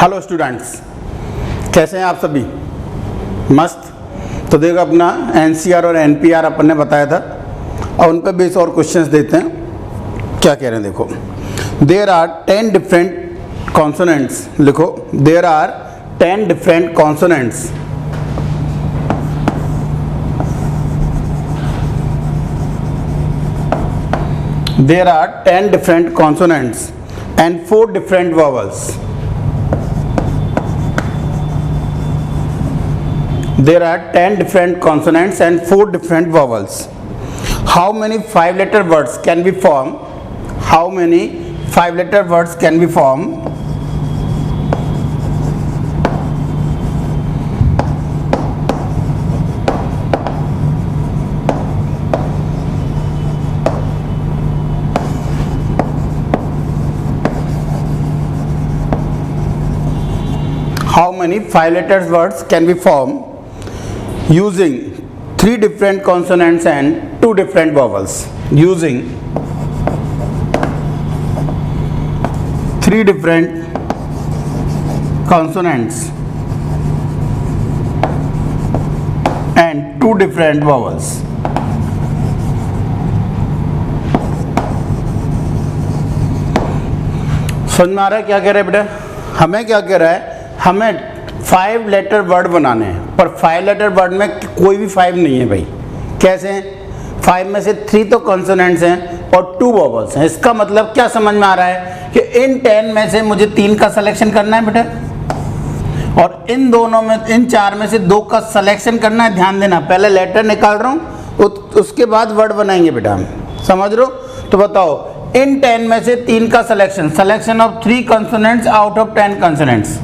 Hello students, कैसे हैं आप सभी? मस्त। तो देखो, अपना एनसीआर और एनपीआर अपन ने बताया था और उन पर बेस और क्वेश्चंस देते हैं। क्या कह रहे हैं देखो, देयर आर 10 डिफरेंट कॉन्सोनेंट्स। लिखो, there are 10 different consonants there are 10 different consonants and 4 different vowels. There are 10 different consonants and 4 different vowels. How many 5-letter words can be formed? How many 5-letter words can be formed? How many 5-letter words can be formed using 3 different consonants and 2 different vowels? Using 3 different consonants and 2 different vowels. समझ में आ रहा है क्या कह रहा है बेटा? हमें क्या कह रहा है, हमें 5 लेटर वर्ड बनाने हैं, पर 5 लेटर वर्ड में कोई भी 5 नहीं है भाई। कैसे हैं? 5 में से 3 तो कॉन्सोनेंट्स हैं और 2 वोवल्स हैं। इसका मतलब क्या समझ में आ रहा है कि इन 10 में से मुझे 3 का सिलेक्शन करना है बेटा, और इन दोनों में, इन 4 में से 2 का सिलेक्शन करना है। ध्यान देना, पहले लेटर निकाल रहा हूँ, उसके बाद वर्ड बनाएंगे बेटा हम। समझ रहे हो? तो बताओ, इन 10 में से 3 का selection of 3 consonants out of 10 consonants.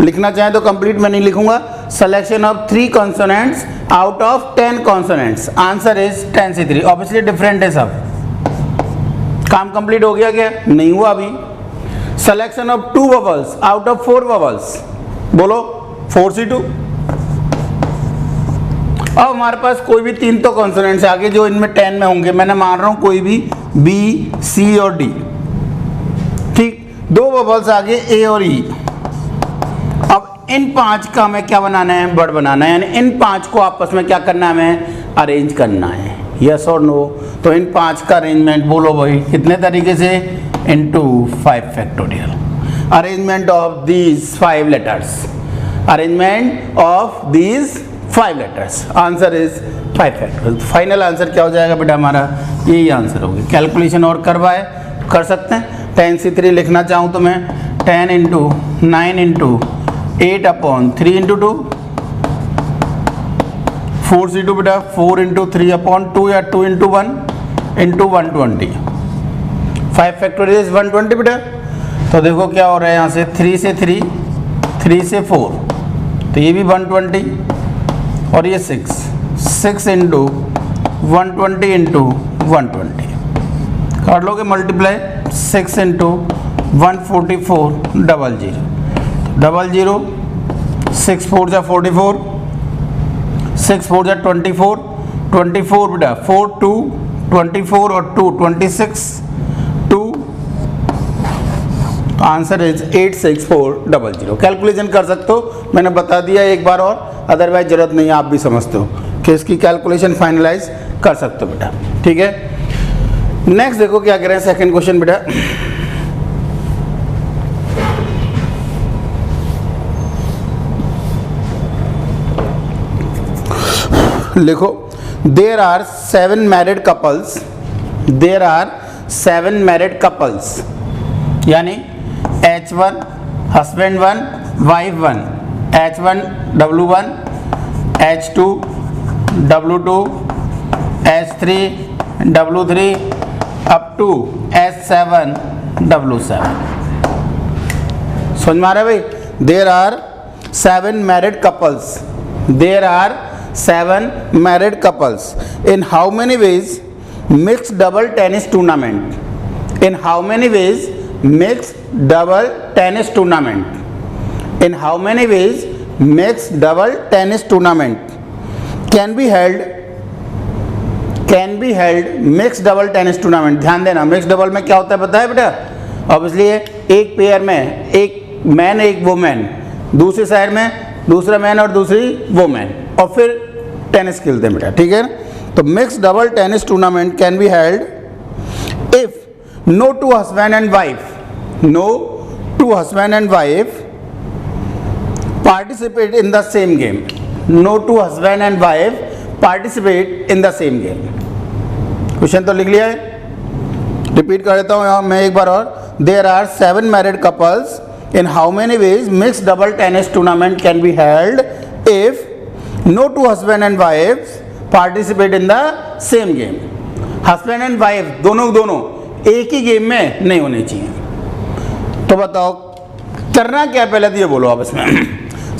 लिखना चाहें तो कंप्लीट में नहीं लिखूंगा। Selection of 3 consonants out of 10 consonants. Answer is 10 से 3। ऑब्वियसली डिफरेंट है सब। काम कंप्लीट हो गया क्या? नहीं हुआ अभी। Selection of 2 vowels out of 4 vowels. बोलो 4 से 2। अब हमारे पास कोई भी 3 तो कॉन्सोनेंट्स आगे जो इनमें 10 में होंगे। मैंने मान रहा हूं कोई भी बी, सी और डी। ठीक, 2 वोवल्स आगे ए और ई। अब इन 5 का हमें क्या बनाना है? वर्ड बनाना है। यानी इन 5 को आपस में क्या करना है? हमें अरेंज करना है। यस और नो? तो इन 5 का अरेंजमेंट बोलो भाई कितने तरीके से? Into 5 factorial. Arrangement of these 5 letters. Arrangement of these 5 letters. Answer is 5 factorial. Final answer क्या हो जाएगा बेटा हमारा? यही आंसर होगा। कैलकुलेशन और करवाए कर सकते हैं। 10 से 3 लिखना चाहूँ तो मैं 10 इंटू 9 इंटू 8 अपॉन 3 इंटू 2। 4 से 2 बेटा 4 इंटू 3 अपॉन 2 या 2 इंटू 1 इंटू 120। 5 फैक्टोरियल इज 120 बेटा। तो देखो क्या हो रहा है यहाँ से, 3 से 3, 3 से 4, तो ये भी 120 और ये 6 इंटू 120 इंटू 120 कर लोगे मल्टीप्लाई। 6 इंटू 144 00 6 4 जा 44, 6 4 जा 24, 24 बेटा 4 2 24 और 2 26 2। तो आंसर इज 86400। कैलकुलेशन कर सकते हो, मैंने बता दिया एक बार और, अदरवाइज जरूरत नहीं है, आप भी समझते हो कि इसकी कैलकुलेशन फाइनलाइज कर सकते हो बेटा। ठीक है, नेक्स्ट देखो क्या कह रहे हैं। सेकंड क्वेश्चन बेटा, लिखो, there are 7 married couples. There are 7 married couples. यानी H1 husband 1 wife 1, H1 W1, H2 W2, H3 W3 up to H7 W7। समझ में आ रहा है भाई? There are 7 married couples. There are 7 married couples. In how many ways mixed double tennis tournament? In how many ways mixed double tennis tournament? In how many ways mixed double tennis tournament can be held mix double tennis tournament. ध्यान देना, mix double में क्या होता है पता है बेटा? Obviously एक पेयर में एक मैन एक वुमेन, दूसरे साइड में दूसरा मैन और दूसरी वुमेन, और फिर टेनिस खेलते हैं बेटा, ठीक है। तो mix double tennis tournament can be held if no two husband and wife, no two husband and wife participate in the same game, no two husband and wife participate in the same game. Question तो लिख लिया है, repeat कर देता हूँ मैं एक बार और। There are 7 married couples, in how many ways mixed double tennis tournament can be held if no two husband and wives participate in the same game? Husband and wife दोनों एक ही गेम में नहीं होने चाहिए। तो बताओ करना क्या, पहले तो ये बोलो आप इसमें।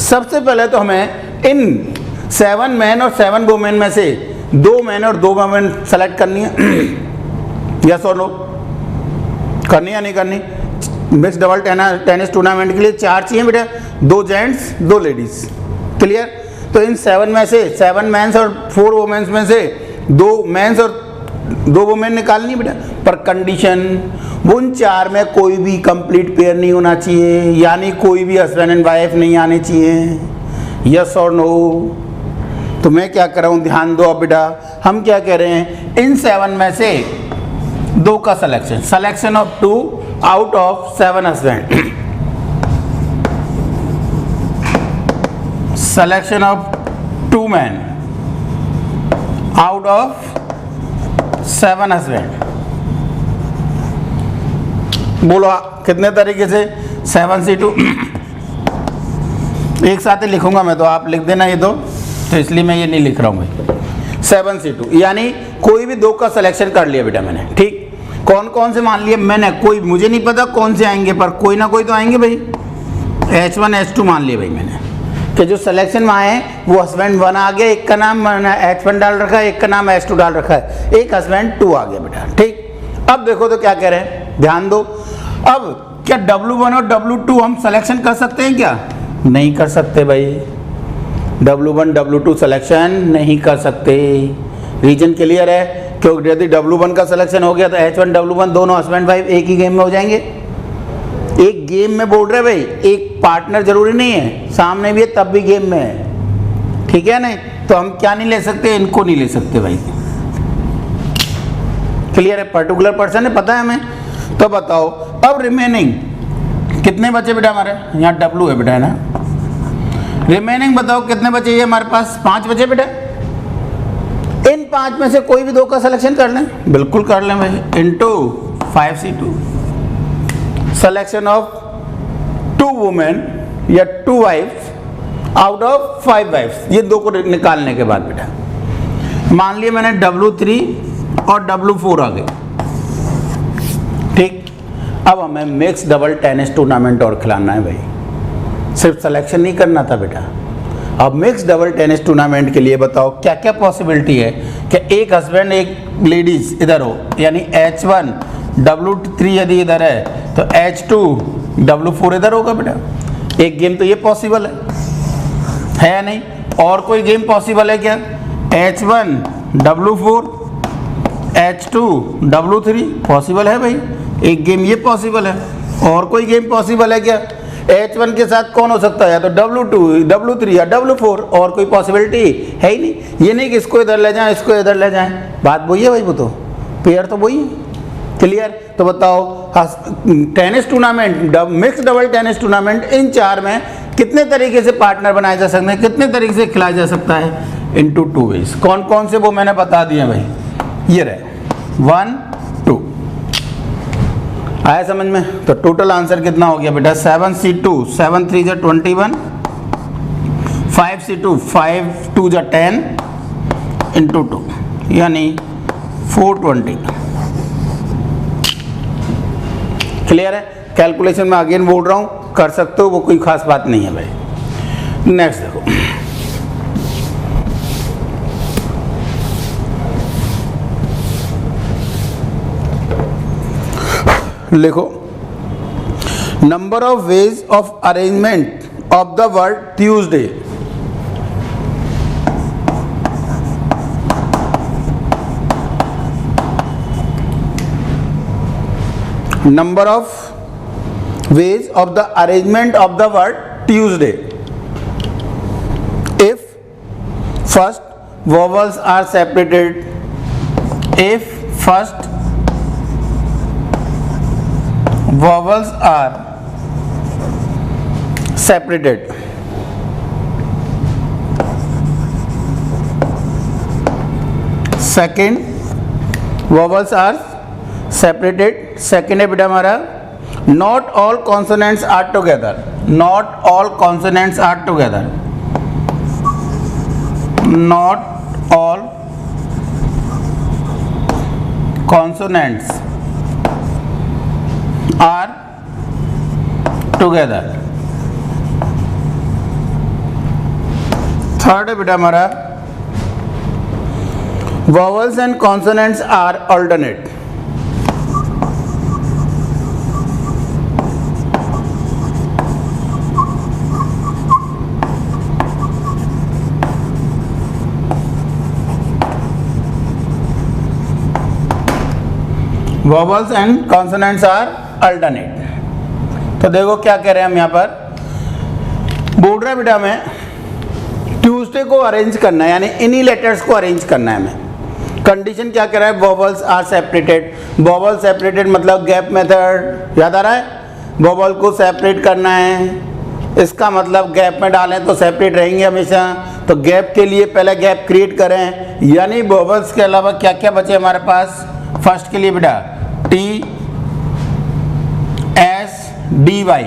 सबसे पहले तो हमें इन 7 मैन और 7 वुमेन में से 2 मैन और 2 वुमेन सेलेक्ट करनी है। यस और नो, करनी या नहीं करनी? मिक्स डबल टेनिस टूर्नामेंट के लिए 4 चाहिए बेटा, 2 जेंट्स 2 लेडीज, क्लियर। तो इन 7 में से 7 मैंस और 4 वुमेन्स में से 2 मैंस और 2 वुमेन निकालनी बेटा, पर कंडीशन उन 4 में कोई भी कंप्लीट पेयर नहीं होना चाहिए, यानी कोई भी हस्बैंड एंड वाइफ नहीं आने चाहिए। यस और नो? तो मैं क्या कर रहा हूँ, ध्यान दो अब बेटा। हम क्या कह रहे हैं, इन 7 में से 2 का selection of 2 out of 7 husband, selection of 2 man out of 7 husband. बोलो कितने तरीके से? 7C2 एक साथ ही लिखूंगा मैं, तो आप लिख देना ये तो इसलिए मैं ये नहीं लिख रहा हूँ भाई। 7C2 यानी कोई भी 2 का सिलेक्शन कर लिया बेटा मैंने, ठीक। कौन कौन से मान लिए मैंने, कोई मुझे नहीं पता कौन से आएंगे, पर कोई ना कोई तो आएंगे भाई। H1 H2 मान लिए भाई मैंने, कि जो सिलेक्शन में आए वो हस्बैंड 1 आ गया, एक का नाम H1 डाल रखा है, एक का नाम H2 डाल रखा है, एक हस्बैंड 2 आ गया बेटा, ठीक। अब देखो तो क्या कह रहे हैं, ध्यान दो। अब क्या W1 और W2 हम सिलेक्शन कर सकते हैं क्या? नहीं कर सकते भाई, W1 W2 सिलेक्शन नहीं कर सकते। रीजन क्लियर है? क्योंकि यदि W1 का सिलेक्शन हो गया तो H1 W1 दोनों हस्बैंड वाइफ एक ही गेम में हो जाएंगे। एक गेम में बोल रहे भाई, एक पार्टनर जरूरी नहीं है, सामने भी है तब भी गेम में है, ठीक है नहीं? तो हम क्या नहीं ले सकते, इनको नहीं ले सकते भाई। क्लियर है? पर्टिकुलर पर्सन है, पता है हमें। तो बताओ अब रिमेनिंग कितने बचे बेटा हमारे? यहाँ W है बेटा, है ना? रिमेनिंग बताओ कितने बचे? ये हमारे पास 5 बचे बेटा। इन 5 में से कोई भी 2 का सिलेक्शन कर लें, बिल्कुल कर लें भाई, into 5C2 selection of 2 women या 2 वाइफ्स आउट ऑफ 5 वाइफ्स, ये 2 को निकालने के बाद बेटा मान लिया मैंने W3 और W4 आ गए, ठीक। अब हमें मिक्स डबल टेनिस टूर्नामेंट और खिलाना है भाई, सिर्फ सिलेक्शन नहीं करना था बेटा। अब मिक्स डबल टेनिस टूर्नामेंट के लिए बताओ क्या क्या पॉसिबिलिटी है कि एक हस्बैंड एक लेडीज इधर हो, यानी H1 W3 यदि इधर है तो H2 W4 इधर होगा बेटा। एक गेम तो ये पॉसिबल है या नहीं? और कोई गेम पॉसिबल है क्या? H1 W4 H2 W3 possible है भाई, एक गेम ये पॉसिबल है। और कोई गेम पॉसिबल है क्या? H1 के साथ कौन हो सकता है? या तो W2 W3 या W4, और कोई पॉसिबिलिटी है ही नहीं। ये नहीं कि इसको इधर ले जाएं इसको इधर ले जाएं, बात वही है भाई, वो तो पेयर तो वही है। क्लियर? तो बताओ tennis tournament, mix double tennis tournament, इन 4 में कितने तरीके से पार्टनर बनाए जा सकते हैं, कितने तरीके से खिलाया जा सकता है? Into 2 ways. कौन कौन से वो मैंने बता दिए भाई, ये रहे 1 2। आया समझ में? तो टोटल आंसर कितना हो गया बेटा? 7C2 7 3 21, 5C2 5 2 10 इंटू 2 यानी 420। क्लियर है? कैलकुलेशन में अगेन बोल रहा हूँ, कर सकते हो, वो कोई खास बात नहीं है भाई। नेक्स्ट देखो, लिखो number of ways of arrangement of the word Tuesday. Number of ways of the arrangement of the word Tuesday. If first vowels are separated, if first vowels are separated, second vowels are separated, second है बेटा हमारा not all consonants are together, not all consonants are together, not all consonants are together. Third है बेटा हमारा vowels and consonants are alternate. Vowels and consonants are alternate. तो देखो क्या कह रहे हैं हम यहाँ पर, बोल रहा है बेटा हमें ट्यूसडे को अरेंज करना है, यानी इन्हीं लेटर्स को अरेंज करना है हमें। कंडीशन क्या कह रहा है, vowels are separated. Vowel separated मतलब गैप मेथड, याद आ रहा है, वॉवल को सेपरेट करना है, इसका मतलब गैप में डालें तो सेपरेट रहेंगे हमेशा। तो गैप के लिए पहले गैप क्रिएट करें, यानी वॉवल्स के अलावा क्या क्या बचे हमारे पास। फर्स्ट के लिए बेटा टी एस डी वाई,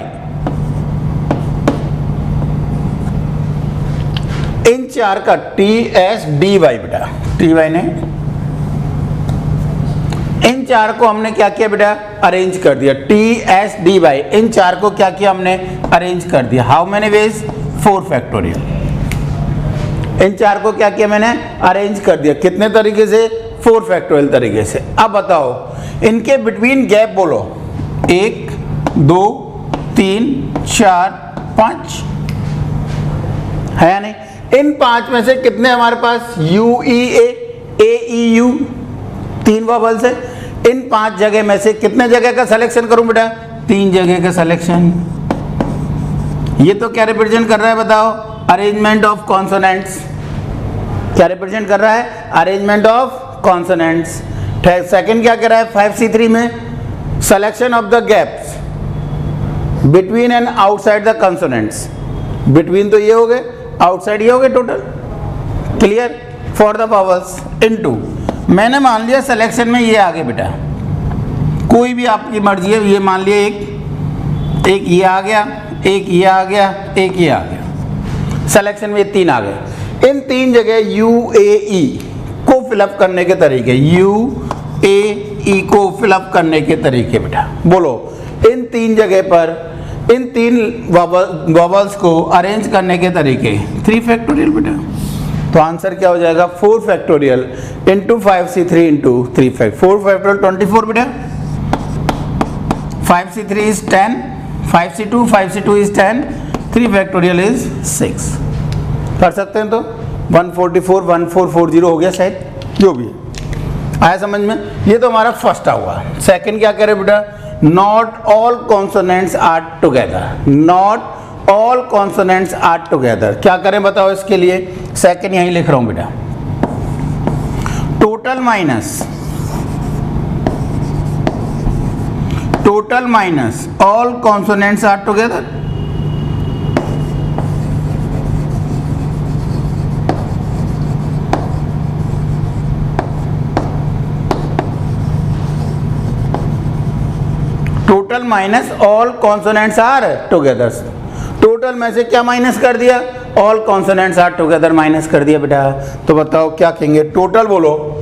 इन चार का टी एस डी वाई बेटा, टी वाई ने इन चार को हमने क्या किया बेटा, अरेंज कर दिया। टी एस डी वाई इन चार को क्या किया हमने, अरेंज कर दिया। How many ways, 4 factorial. इन चार को क्या किया मैंने, अरेंज कर दिया। कितने तरीके से, 4 फैक्टोरियल तरीके से। अब बताओ इनके बिटवीन गैप बोलो, 1 2 3 4 5 है या नहीं। इन 5 में से कितने हमारे पास you E A E U, 3 vowels है। इन 5 जगह में से कितने जगह का सिलेक्शन करूं बेटा, 3 जगह का सिलेक्शन। ये तो क्या रिप्रेजेंट कर रहा है बताओ, अरेंजमेंट ऑफ कॉन्सोनेंट्स। क्या रिप्रेजेंट कर रहा है, अरेंजमेंट ऑफ कॉन्सोनेंट्स। सेकंड क्या कर रहा है, 5C3 में selection of the gaps between and outside the consonants. Between तो ये हो गए, आउटसाइड ये हो गए total. Clear, for the vowels into, मैंने मान लिया सिलेक्शन में ये आ गए बेटा, कोई भी आपकी मर्जी है। ये मान लिया एक ये आ गया, एक ये आ गया, एक ये आ गया। सिलेक्शन में 3 आ गए। इन 3 जगह यू ए ई को फिलअप करने के तरीके, यू ए ई को फिलअप करने के तरीके बेटा बोलो। इन 3 जगह पर इन 3 वॉवल्स को अरेंज करने के तरीके, 3 फैक्टोरियल बेटा। तो आंसर क्या हो जाएगा, 4 factorial into 5C3 into 3 4 factorial 24 बेटा। 5C3 is 10, 5C2 is 10, 3 factorial is 6। कर सकते हैं तो 144 1440 हो गया शायद, जो भी आया समझ में। ये तो हमारा फर्स्ट हुआ। सेकंड क्या करे बेटा, not all consonants are together, not all consonants are together. क्या करें बताओ इसके लिए, सेकंड यहीं लिख रहा हूं बेटा, total minus all consonants are together. Total minus all consonants are together. Total में से क्या माइनस कर दिया, all consonants are together minus कर दिया बेटा। तो बताओ क्या कहेंगे, टोटल बोलो।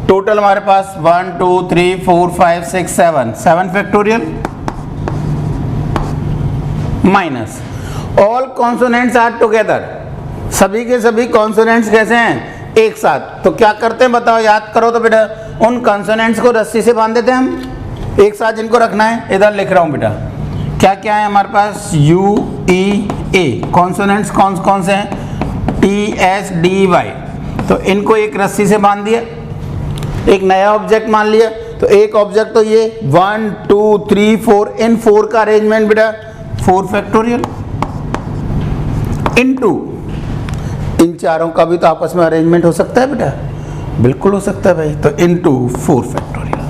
टोटल हमारे पास 1 2 3 4 5 6 7 factorial minus all consonants are together. सभी के सभी कॉन्सोनेंट्स कैसे हैं, एक साथ। तो क्या करते हैं बताओ, याद करो तो बेटा, उन कॉन्सोनेंट्स को रस्सी से बांध देते हैं हम, एक साथ जिनको रखना है। इधर लिख रहा हूं बेटा, क्या क्या है हमारे पास, यू ई ए, कॉन्सोनेंट्स कौन से हैं, टी एस डी वाई। तो इनको एक रस्सी से बांध दिया, एक नया ऑब्जेक्ट मान लिया। तो एक ऑब्जेक्ट तो ये 1 2 3 4 इन 4 का अरेंजमेंट बेटा 4 फैक्टोरियल इनटू इन चारों का भी तो आपस में अरेंजमेंट हो सकता है बेटा, बिल्कुल हो सकता है भाई, तो इनटू 4 फैक्टोरियल।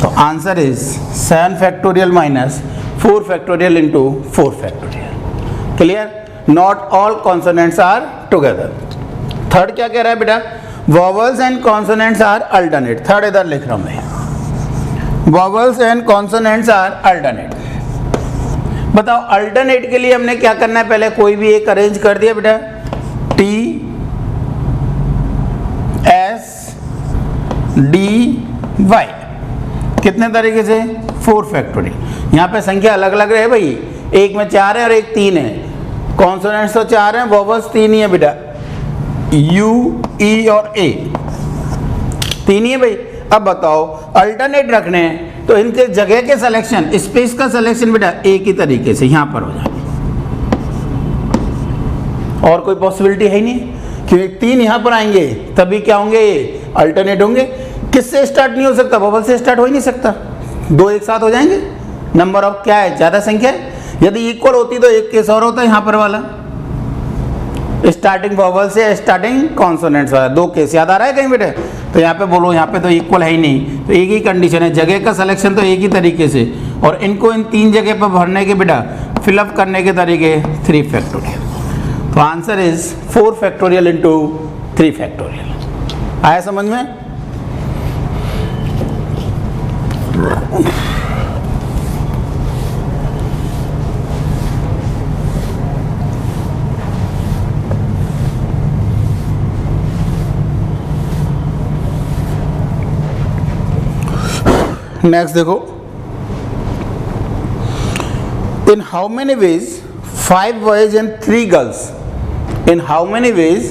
तो answer is 7 factorial minus 4 factorial into 4 factorial. Clear? Not all consonants are together. Third क्या कह रहा है बेटा? Vowels and consonants are alternate. Third इधर लिख रहा हूं मैं, vowels and consonants are alternate. बताओ अल्टरनेट के लिए हमने क्या करना है? पहले कोई भी एक अरेंज कर दिया बेटा, टी एस डी वाई, कितने तरीके से? 4 फैक्टोरियल। यहाँ पे संख्या अलग अलग रहे भाई, एक में 4 है और एक 3 है, कॉन्सोनेंट्स तो 4 हैं, वॉवल्स 3 ही है बेटा, यू ई और ए 3 ही है भाई। अब बताओ अल्टरनेट रखने हैं तो इनके जगह के सिलेक्शन, स्पेस का सिलेक्शन बेटा एक ही तरीके से यहाँ पर हो जाए, और कोई पॉसिबिलिटी है ही नहीं, क्योंकि 3 यहाँ पर आएंगे तभी क्या होंगे? ये अल्टरनेट होंगे। किससे स्टार्ट नहीं हो सकता? वॉवल से स्टार्ट हो ही नहीं सकता, 2 एक साथ हो जाएंगे। नंबर ऑफ क्या है? ज़्यादा संख्या है। यदि इक्वल होती तो एक केस और होता है यहाँ पर वाला, स्टार्टिंग वॉवल से स्टार्टिंग कॉन्सोनेंट्स वाला, 2 केस याद आ रहा है कहीं बेटे? तो यहाँ पे बोलो, यहाँ पे तो इक्वल है ही नहीं, तो एक ही कंडीशन है, जगह का सिलेक्शन तो एक ही तरीके से, और इनको इन 3 जगह पर भरने के बेटा फिलअप करने के तरीके 3 फैक्टोरियल। तो answer is 4 factorial into 3 factorial. आया समझ में? नेक्स्ट देखो, in how many ways 5 boys and 3 girls, in how many ways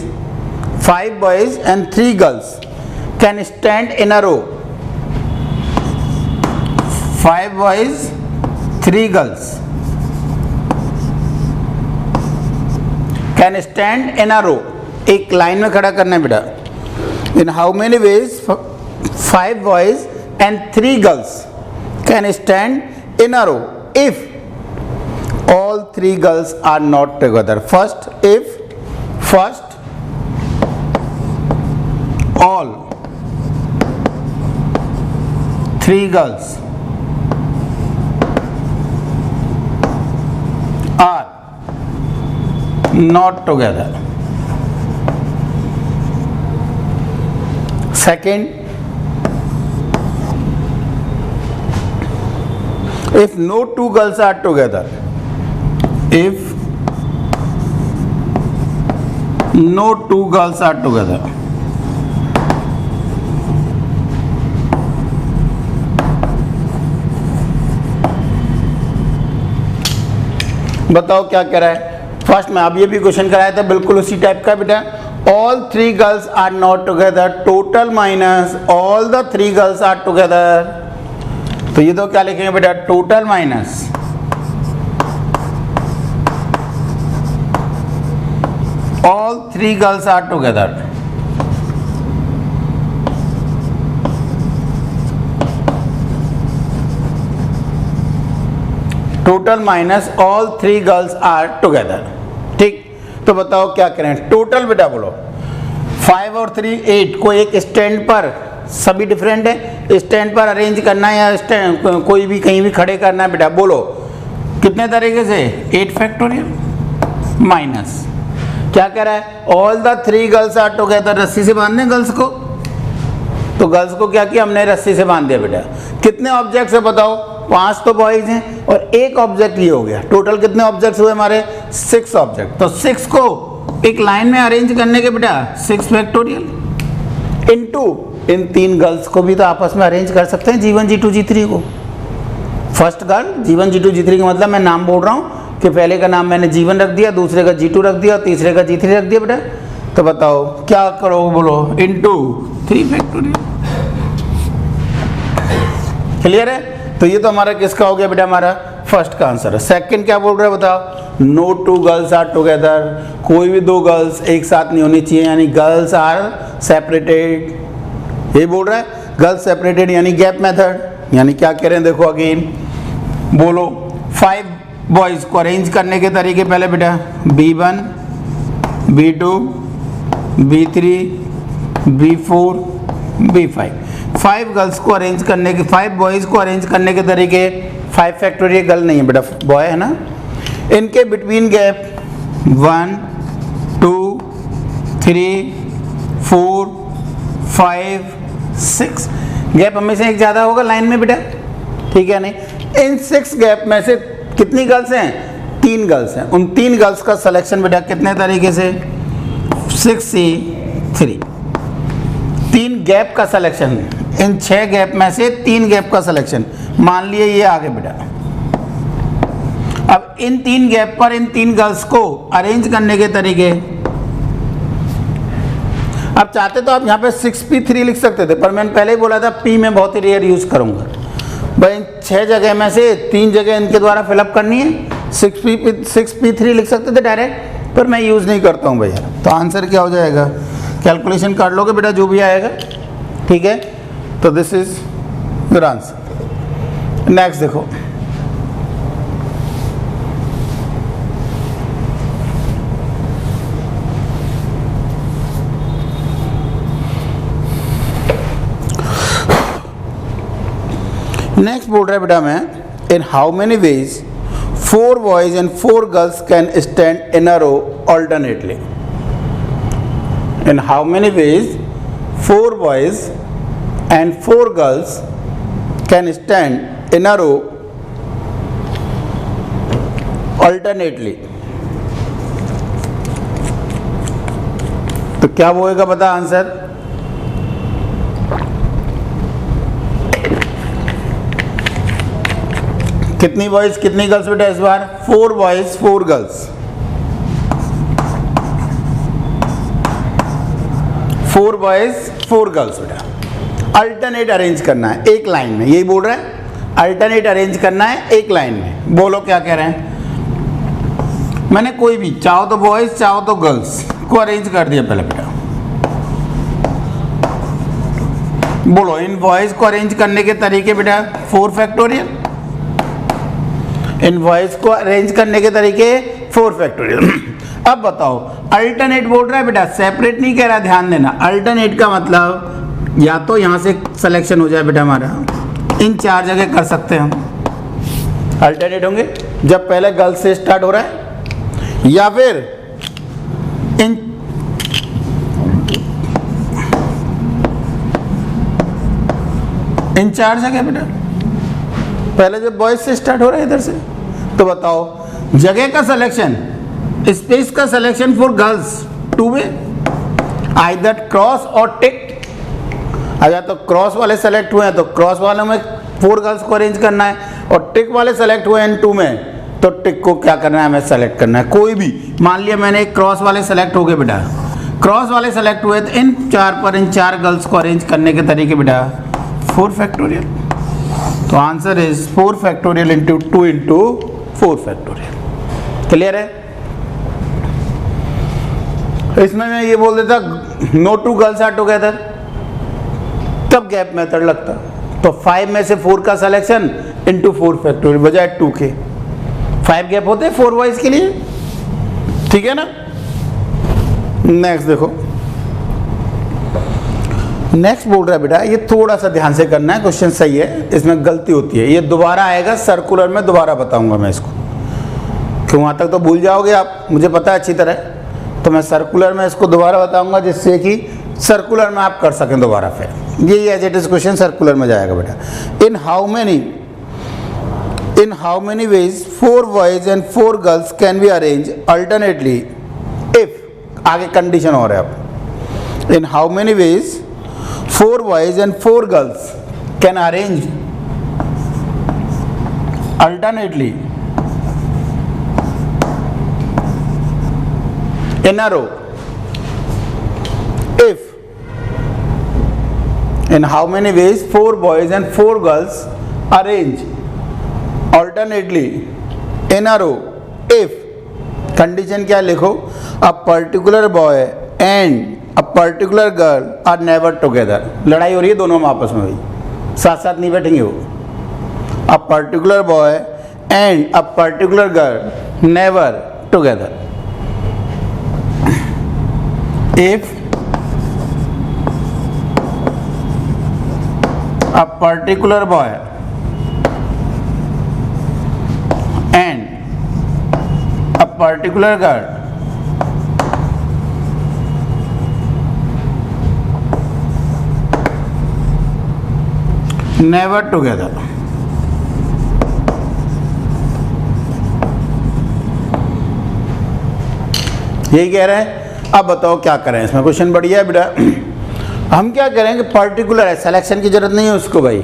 5 boys and 3 girls can stand in a row? 5 boys 3 girls can stand in a row, एक line में खड़ा करना है बेटा। In how many ways 5 boys and 3 girls can stand in a row if all 3 girls are not together. First, if all 3 girls are not together. Second, if no 2 girls are together, if no 2 girls are together, बताओ क्या कह रहा है? First में अब ये भी question कराया था बिल्कुल उसी टाइप का बेटा, all 3 girls are not together, total minus all the 3 girls are together। तो ये तो क्या लिखेंगे बेटा? Total minus all 3 girls are together. Total minus all 3 girls are together. ठीक, तो बताओ क्या करें? टोटल बेटा बोलो, 5 और 3 8 को एक स्टैंड पर, सभी डिफरेंट है, स्टैंड पर अरेंज करना है या स्टैंड कोई भी कहीं भी खड़े करना है बेटा, बोलो कितने तरीके से? 8 फैक्टोरियल माइनस क्या कह रहा है? All the 3 girls are together. रस्सी से बांधने गर्ल्स को, तो गर्ल्स को क्या किया हमने? रस्सी से बांध दिया बेटा। कितने ऑब्जेक्ट्स है बताओ? 5 तो बॉयज हैं और एक ऑब्जेक्ट ये हो गया। टोटल कितने ऑब्जेक्ट्स हुए हमारे? 6 ऑब्जेक्ट। तो 6 को एक लाइन में अरेंज करने के बेटा 6 फैक्टोरियल इनटू इन 3 गर्ल्स को भी तो आपस में अरेंज कर सकते हैं, G1 G2 G3 को। First girl G1 G2 G3 का मतलब मैं नाम बोल रहा हूँ कि पहले का नाम मैंने G1 रख दिया, दूसरे का G2 रख दिया और तीसरे का G3 रख दिया बेटा। तो बताओ क्या करो? बोलो इनटू 3 फैक्टोरियल। क्लियर है? तो ये तो हमारा किसका हो गया बेटा? हमारा फर्स्ट का आंसर है। सेकंड क्या बोल रहा है बताओ? नो 2 गर्ल्स आर टुगेदर, कोई भी 2 गर्ल्स एक साथ नहीं होनी चाहिए, यानी गर्ल्स आर सेपरेटेड, ये बोल रहा है। गर्ल्स सेपरेटेड यानी गैप मेथड, यानी क्या कह रहे हैं देखो अगेन बोलो 5 बॉयज को अरेंज करने के तरीके पहले बेटा B1 B2 B3 B4 B5, 5 girls को अरेंज करने के 5 बॉयज को अरेंज करने के तरीके 5 फैक्टोरियल गर्ल नहीं है बेटा बॉय है ना, इनके बिटवीन गैप 1 2 3 4 5 6 गैप हमेशा एक ज़्यादा होगा लाइन में बेटा, ठीक है नहीं। इन 6 गैप में से कितनी गर्ल्स हैं, 3 गर्ल्स हैं, उन 3 गर्ल्स का सिलेक्शन बेटा कितने तरीके से 6C3, 3 गैप का सिलेक्शन, इन 6 गैप में से 3 गैप का सिलेक्शन, मान लिए ये आगे बेटा। अब इन 3 गैप पर इन 3 गर्ल्स को अरेंज करने के तरीके, अब चाहते तो आप यहाँ पे 6P3 लिख सकते थे, पर मैंने पहले ही बोला था P में बहुत ही रेयर यूज करूंगा भाई। इन 6 जगह में से 3 जगह इनके द्वारा फिलअप करनी है, 6P3 लिख सकते थे डायरेक्ट, पर मैं यूज नहीं करता हूँ भैया। तो आंसर क्या हो जाएगा, कैलकुलेशन कर लोगे बेटा जो भी आएगा, ठीक है। तो this is your answer. Next देखो नेक्स्ट बोल रहा है बेटा मैं, in how many ways 4 boys and 4 girls can stand in a row alternately. In how many ways 4 boys and 4 girls can stand in a row alternately? तो क्या होएगा बता आंसर, कितनी बॉयज कितनी गर्ल्स बेटा इस बार, 4 बॉयज 4 गर्ल्स, 4 बॉयज 4 गर्ल्स बेटा, alternate arrange करना है एक लाइन में, यही बोल रहा है अल्टरनेट अरेंज करना है एक लाइन में। बोलो क्या कह रहे हैं, मैंने कोई भी चाहो तो बॉयज चाहो तो गर्ल्स को अरेंज कर दिया पहले बेटा। बोलो इन बॉयज को अरेंज करने के तरीके बेटा 4 फैक्टोरियल, इन बॉयज को अरेंज करने के तरीके 4 फैक्टोरियल। अब बताओ अल्टरनेट बोल रहा है बेटा, सेपरेट नहीं कह रहा, ध्यान देना। अल्टरनेट का मतलब या तो यहां से सिलेक्शन हो जाए बेटा हमारा, इन 4 जगह कर सकते हैं हम, अल्टरनेट होंगे जब पहले गर्ल्स से स्टार्ट हो रहा है, या फिर इन 4 जगह बेटा, पहले जब बॉयज से स्टार्ट हो रहा है इधर से। तो बताओ जगह का सिलेक्शन, स्पेस का selection for girls 2 way, either cross और टिक। अगर तो क्रॉस वाले सेलेक्ट हुए हैं तो क्रॉस वालों में 4 गर्ल्स को अरेंज करना है, और टिक वाले सेलेक्ट हुए हैं 2 में तो टिक को क्या करना है, हमें सेलेक्ट करना है कोई भी। मान लिया मैंने एक क्रॉस वाले सेलेक्ट हो गए बेटा, क्रॉस वाले सेलेक्ट हुए तो इन 4 पर इन 4 गर्ल्स को अरेंज करने के तरीके बेटा 4 फैक्टोरियल। तो answer is 4 factorial into 2 into 4 factorial. Clear है। इसमें मैं ये बोल देता नो 2 गर्ल्स आर टुगेदर, तब गैप मेथड लगता। तो 5 में से 4 का सिलेक्शन इंटू 4 फैक्टोरियल बजाय 2 के। 5 गैप होते हैं 4 बॉयज के लिए, ठीक है ना। नेक्स्ट देखो, नेक्स्ट बोल रहा है बेटा, ये थोड़ा सा ध्यान से करना है, क्वेश्चन सही है, इसमें गलती होती है, ये दोबारा आएगा सर्कुलर में, दोबारा बताऊंगा मैं इसको, क्यों वहां तक तो भूल जाओगे आप, मुझे पता है अच्छी तरह। तो मैं सर्कुलर में इसको दोबारा बताऊंगा जिससे कि सर्कुलर में आप कर सकें दोबारा। फिर ये as it is question circular में जाएगा बेटा। In how many ways 4 boys and 4 girls can be arrange alternately if, आगे कंडीशन हो रहा है अब, in how many ways 4 boys and 4 girls can arrange alternately in a row if, in how many ways 4 boys and 4 girls arrange alternately in a row if, condition क्या लिखो, a particular boy and a particular girl are never together, लड़ाई हो रही है दोनों में आपस में भाई, साथ साथ नहीं बैठेंगे वो। A particular boy and a particular girl never together. If a particular boy and a particular girl never together, यही कह रहे हैं। अब बताओ क्या करें इसमें, क्वेश्चन बढ़िया है बेटा। हम क्या करेंगे, पर्टिकुलर है, सिलेक्शन की जरूरत नहीं है उसको भाई।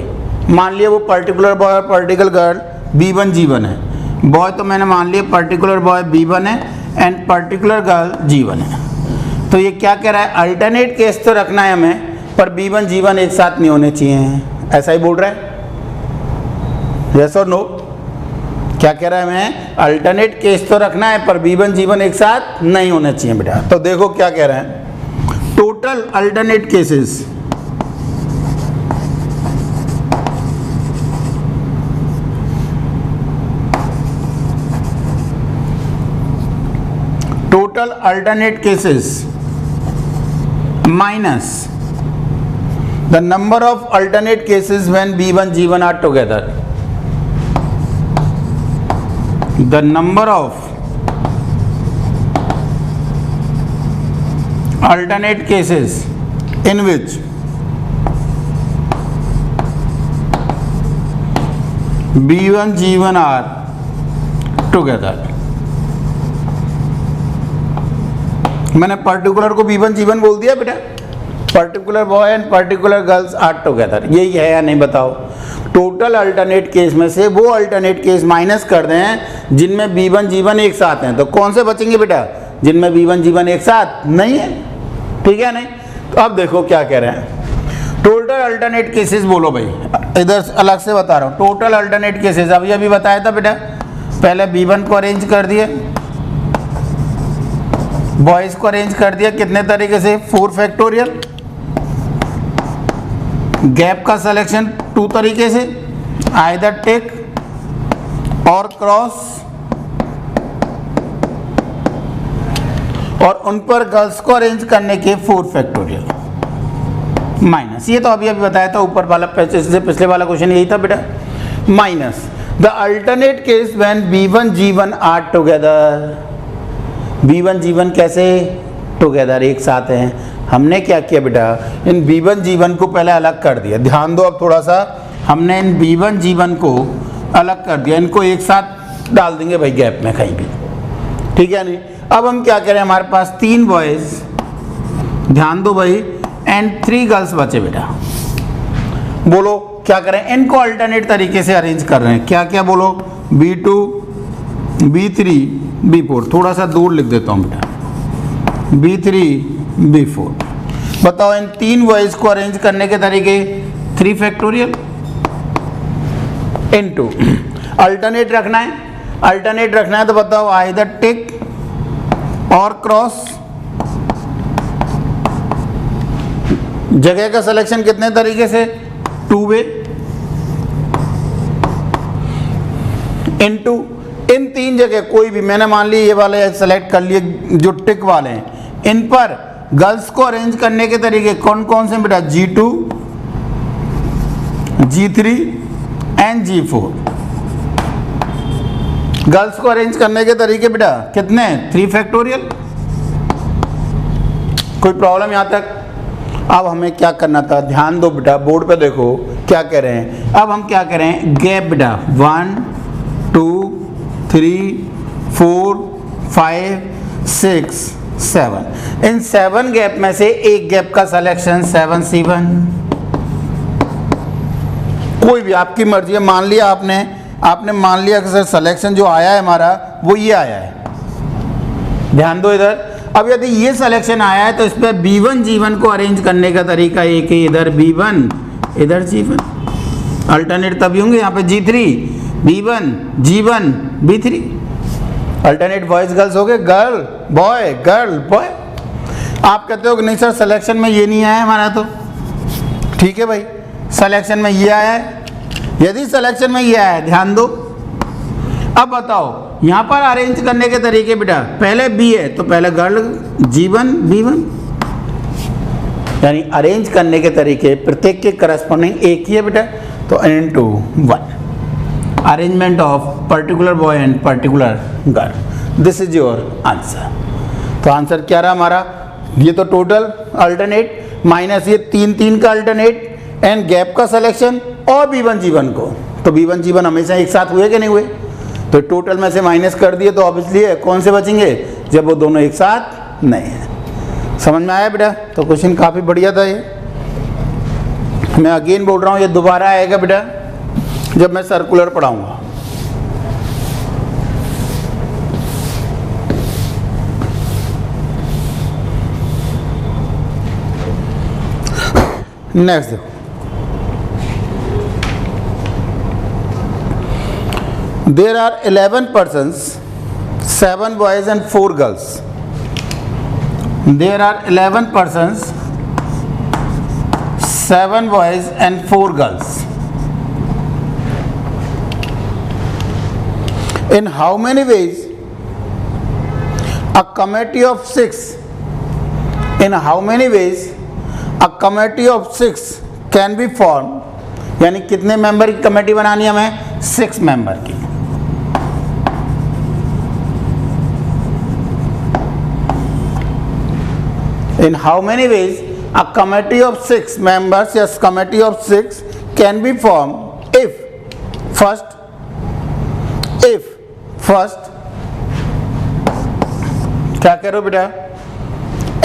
मान लिया वो पर्टिकुलर बॉय और पर्टिकुलर गर्ल B1 G1 है। बॉय तो मैंने मान लिया पर्टिकुलर बॉय B1 है एंड पर्टिकुलर गर्ल G1 है। तो ये क्या कह रहा है, अल्टरनेट केस तो रखना है हमें, पर B1 G1 एक साथ नहीं होने चाहिए, ऐसा ही बोल रहा है। यस और नो? क्या कह रहा है हमें, अल्टरनेट केस तो रखना है पर B1 G1 एक साथ नहीं होने चाहिए बेटा। तो देखो क्या कह रहे हैं, total alternate cases minus the number of alternate cases when B1 G1 are together, the number of alternate cases in which B1 G1 are together। मैंने पर्टिकुलर को B1 G1 बोल दिया बेटा, particular boy and particular girls are together, यही है या नहीं बताओ। टोटल अल्टरनेट केस में से वो अल्टरनेट केस माइनस कर दें जिनमें B1 G1 एक साथ हैं, तो कौन से बचेंगे बेटा, जिनमें B1 G1 एक साथ नहीं है, ठीक है नहीं। तो अब देखो क्या कह रहे हैं, टोटल अल्टरनेट केसेस बोलो भाई, इधर अलग से बता रहा हूँ। टोटल अल्टरनेट केसेस अभी बताया था बेटा, पहले B1 को अरेंज कर दिए, बॉयज को अरेंज कर दिया कितने तरीके से, 4 फैक्टोरियल। गैप का सिलेक्शन 2 तरीके से, आइदर टिक और क्रॉस, और उन पर गर्ल्स को अरेंज करने के 4 फैक्टोरियल माइनस, ये तो अभी बताया था ऊपर वाला, पिछले वाला क्वेश्चन यही था बेटा। Minus the alternate case when B1 G1 are together, B1 G1 कैसे टुगेदर एक साथ हैं। हमने क्या किया बेटा, इन B1 G1 को पहले अलग कर दिया, ध्यान दो अब थोड़ा सा, हमने इन B1 G1 को अलग कर दिया, इनको एक साथ डाल देंगे भाई गैप में कहीं भी, ठीक है नहीं। अब हम क्या करें, हमारे पास 3 बॉयज, ध्यान दो भाई, एंड 3 गर्ल्स बचे बेटा। बोलो क्या करें, इनको अल्टरनेट तरीके से अरेंज कर रहे हैं, क्या क्या बोलो, B2 B3 B4, थोड़ा सा दूर लिख देता हूँ बेटा, B3 B4। बताओ इन 3 बॉयज को अरेंज करने के तरीके, 3 फैक्टोरियल इनटू अल्टरनेट रखना है, अल्टरनेट रखना है तो बताओ आइदर टिक और क्रॉस। जगह का सिलेक्शन कितने तरीके से, 2 वे इनटू इन 3 जगह कोई भी, मैंने मान ली ये वाले सेलेक्ट कर लिए जो टिक वाले हैं, इन पर गर्ल्स को अरेंज करने के तरीके कौन कौन से बेटा, G2 G3 and G4। Girls को अरेंज करने के तरीके बेटा कितने, 3 फैक्टोरियल। कोई प्रॉब्लम यहाँ तक? अब हमें क्या करना था, ध्यान दो बेटा, बोर्ड पे देखो क्या कह रहे हैं। अब हम क्या करें, गैप बेटा 1 2 3 4 5 6 7, इन 7 गैप में से एक गैप का सिलेक्शन 7C1। कोई भी आपकी मर्जी है, मान लिया आपने मान लिया कि सर सिलेक्शन जो आया है हमारा वो ये आया है, ध्यान दो इधर। अब यदि ये सिलेक्शन आया है तो इस पर B1 G1 को अरेंज करने का तरीका एक ही, इधर B1 इधर G1, अल्टरनेट तभी होंगे यहाँ पे G3 B1 G1 B3, alternate boys girls हो गए, गर्ल बॉय गर्ल बॉय। आप कहते हो कि नहीं सर सिलेक्शन में ये नहीं आया हमारा, तो ठीक है भाई, सिलेक्शन में ये आया है। यदि सिलेक्शन में ये आया है, ध्यान दो। अब बताओ यहाँ पर अरेंज करने के तरीके बेटा, पहले बी है तो पहले गर्ल G1 B1, यानी अरेंज करने के तरीके प्रत्येक के करस्पॉन्डिंग एक ही है बेटा, तो n to 1 arrangement of particular boy and particular girl, this is your answer. तो आंसर क्या रहा हमारा, ये तो टोटल अल्टरनेट माइनस ये 3 का अल्टरनेट एंड गैप का सिलेक्शन और B1 G1 को, तो B1 G1 हमेशा एक साथ हुए कि नहीं हुए, तो टोटल में से माइनस कर दिए तो ऑब्वियसली कौन से बचेंगे जब वो दोनों एक साथ नहीं है। समझ में आया बेटा? तो क्वेश्चन काफ़ी बढ़िया था ये। मैं अगेन बोल रहा हूँ ये दोबारा आएगा बेटा जब मैं सर्कुलर पढ़ाऊँगा। नेक्स्ट देखो, there are 11 persons, 7 boys and 4 girls. There are 11 persons, 7 boys and 4 girls. In how many ways a committee of 6, in how many ways a committee of 6 can be formed, यानी कितने member की committee बनानी है हमें, 6 member की। In how many ways a committee of 6 members, yes, committee of 6 can be formed if first क्या कह रहे हो बेटा,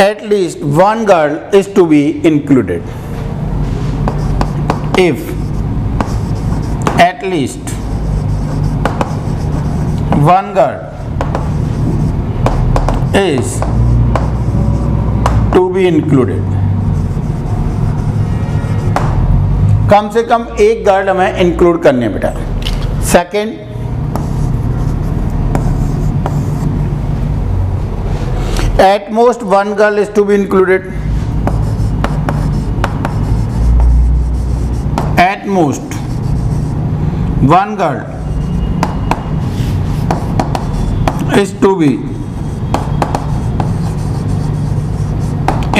at least one girl is to be included. If at least one girl is to be included, कम से कम एक girl हमें include करनी है बेटा। Second, at most one girl is to be included, at most one girl is to be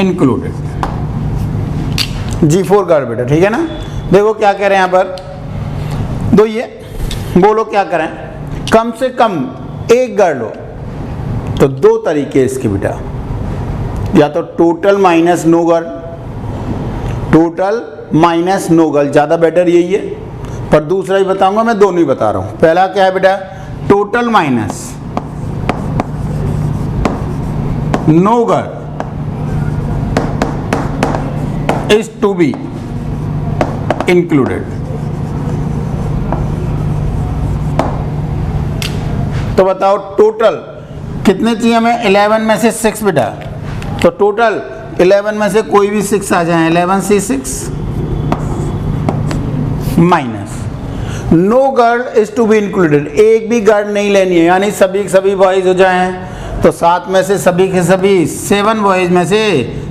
included। G4 girl बेटा, ठीक है ना। देखो क्या कह रहे हैं यहाँ पर, दो ये बोलो क्या करें, कम से कम एक गर्ल हो, तो दो तरीके इसके बेटा, या तो total minus no girl, total minus no girl ज़्यादा बेटर यही है, पर दूसरा ही बताऊंगा, मैं दोनों ही बता रहा हूं। पहला क्या है बेटा, total minus no girl is to be included। तो बताओ टोटल कितने चाहिए हमें, 11 में से 6 बेटा, तो टोटल 11 में से कोई भी 6 आ जाए, 11 से 6 minus no girl is to be included, एक भी गर्ल नहीं लेनी है, यानी सभी बॉयज हो जाएं, तो 7 में से सभी के सभी 7 बॉयज में से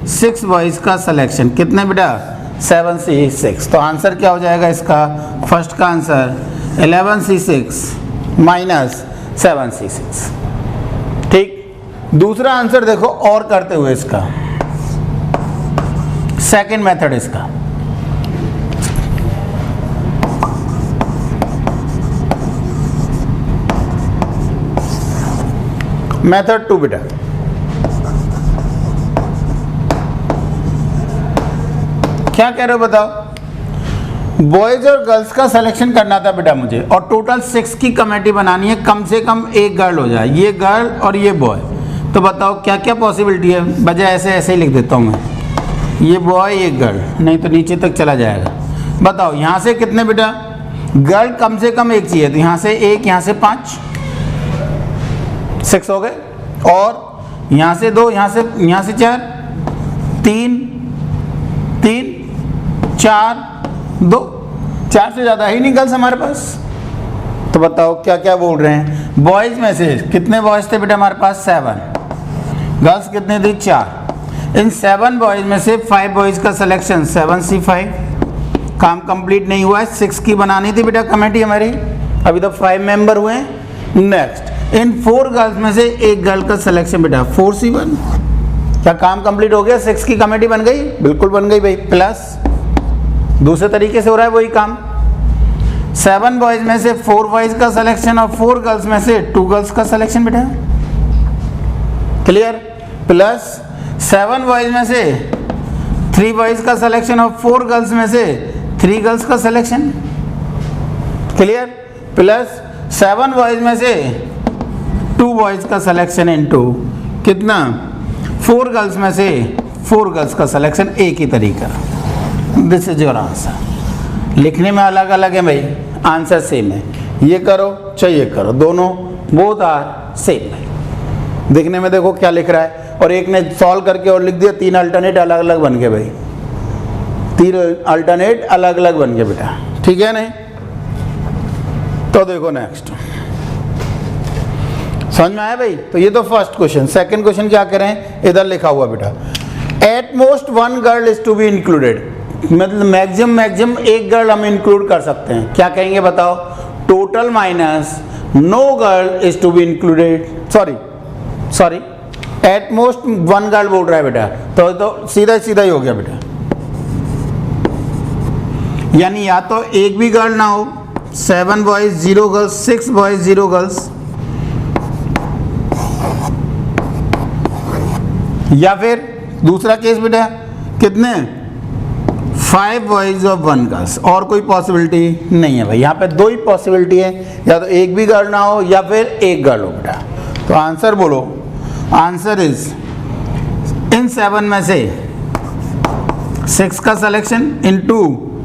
6 बॉयज का सिलेक्शन, कितने बेटा 7 से 6, तो आंसर क्या हो जाएगा इसका, फर्स्ट का आंसर 11 से 6 माइनस 7 से 6। ठीक, दूसरा आंसर देखो और करते हुए इसका, सेकंड मेथड इसका, मेथड 2 बेटा। क्या कह रहे हो बताओ, बॉयज और गर्ल्स का सिलेक्शन करना था बेटा मुझे, और टोटल 6 की कमेटी बनानी है, कम से कम एक गर्ल हो जाए, ये गर्ल और ये बॉय, तो बताओ क्या क्या पॉसिबिलिटी है, बजाय ऐसे ही लिख देता हूँ मैं, ये बॉय ये गर्ल, नहीं तो नीचे तक चला जाएगा। बताओ यहाँ से कितने बेटा, गर्ल कम से कम एक चाहिए, तो यहाँ से 1, यहाँ से 5, 6 हो गए, और यहाँ से 2, यहाँ से 4, 3, 4, 2, 4 से ज़्यादा ही नहीं गर्ल्स हमारे पास। तो बताओ क्या क्या बोल रहे हैं, बॉयज़ में से कितने बॉयज़ थे बेटा हमारे पास, 7, गर्ल्स कितने थी, 4, इन 7 बॉयज में से 5 बॉयज का सिलेक्शन 7C5, काम कंप्लीट नहीं हुआ है, 6 की बनानी थी बेटा कमेटी हमारी, अभी तो 5 मेंबर हुए हैं। नेक्स्ट, इन 4 गर्ल्स में से एक गर्ल का सिलेक्शन बेटा 4C1, क्या काम कंप्लीट हो गया? 6 की कमेटी बन गई? बिल्कुल बन गई भाई। प्लस दूसरे तरीके से हो रहा है वही काम, 7 बॉयज में से 4 बॉयज का सिलेक्शन और 4 गर्ल्स में से 2 गर्ल्स का सिलेक्शन बेटा, क्लियर? प्लस 7 बॉयज में से 3 बॉयज का सिलेक्शन और 4 गर्ल्स में से 3 गर्ल्स का सिलेक्शन, क्लियर? प्लस 7 बॉयज में से 2 बॉयज का सिलेक्शन इनटू कितना? 4 गर्ल्स में से 4 गर्ल्स का सिलेक्शन, एक ही तरीका। This is your answer. लिखने में अलग अलग है भाई, आंसर सेम है, ये करो चाहे ये करो, दोनों बोथ आर सेम है। देखने में देखो क्या लिख रहा है, और एक ने सॉल्व करके और लिख दिया 3 अल्टरनेट अलग अलग बन गए भाई, 3 अल्टरनेट अलग अलग बन गए बेटा, ठीक है नहीं? तो देखो नेक्स्ट, समझ में आया भाई? तो ये तो फर्स्ट क्वेश्चन। सेकंड क्वेश्चन क्या करें, इधर लिखा हुआ बेटा, at most 1 girl is to be included, मतलब मैक्सिमम एक गर्ल हम इंक्लूड कर सकते हैं, क्या कहेंगे बताओ? Total minus no girl is to be included, sorry at most 1 girl बोल रहा है बेटा, तो सीधा सीधा ही हो गया बेटा, यानी या तो एक भी गर्ल ना हो, 7 बॉयज 0 गर्ल्स, 6 बॉयज 0 गर्ल्स, या फिर दूसरा केस बेटा कितने? 5 बॉयज और 1 गर्ल्स, और कोई पॉसिबिलिटी नहीं है भाई, यहाँ पे 2 ही पॉसिबिलिटी है, या तो एक भी गर्ल ना हो या फिर एक गर्ल हो बेटा। तो आंसर बोलो, आंसर इज इन 7 में से 6 का सिलेक्शन इनटू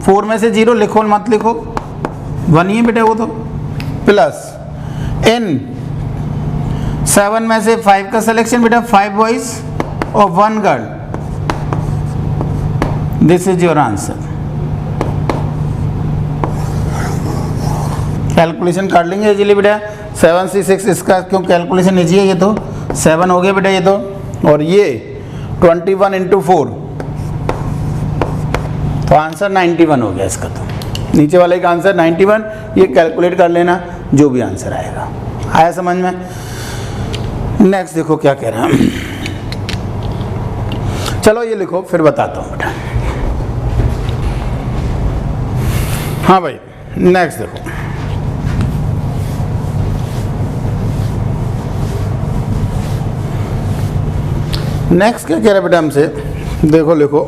4 में से 0, लिखो मत लिखो, 1 ही है बेटा वो तो, प्लस इन 7 में से 5 का सिलेक्शन बेटा 5 बॉयज और 1 girl, this is your answer. Calculation कर लेंगे इजीली बेटा, 7C6 इसका क्यों कैलकुलेशन इजी है, ये तो 7 हो गया बेटा ये तो, और ये 21 इंटू 4, तो आंसर 91 हो गया इसका, तो नीचे वाले का आंसर 91, ये कैलकुलेट कर लेना जो भी आंसर आएगा। आया समझ में? नेक्स्ट देखो क्या कह रहा है, चलो ये लिखो फिर बताता हूँ बेटा। हाँ भाई नेक्स्ट देखो, नेक्स्ट क्या कह रहा है बेटा हमसे, देखो लिखो,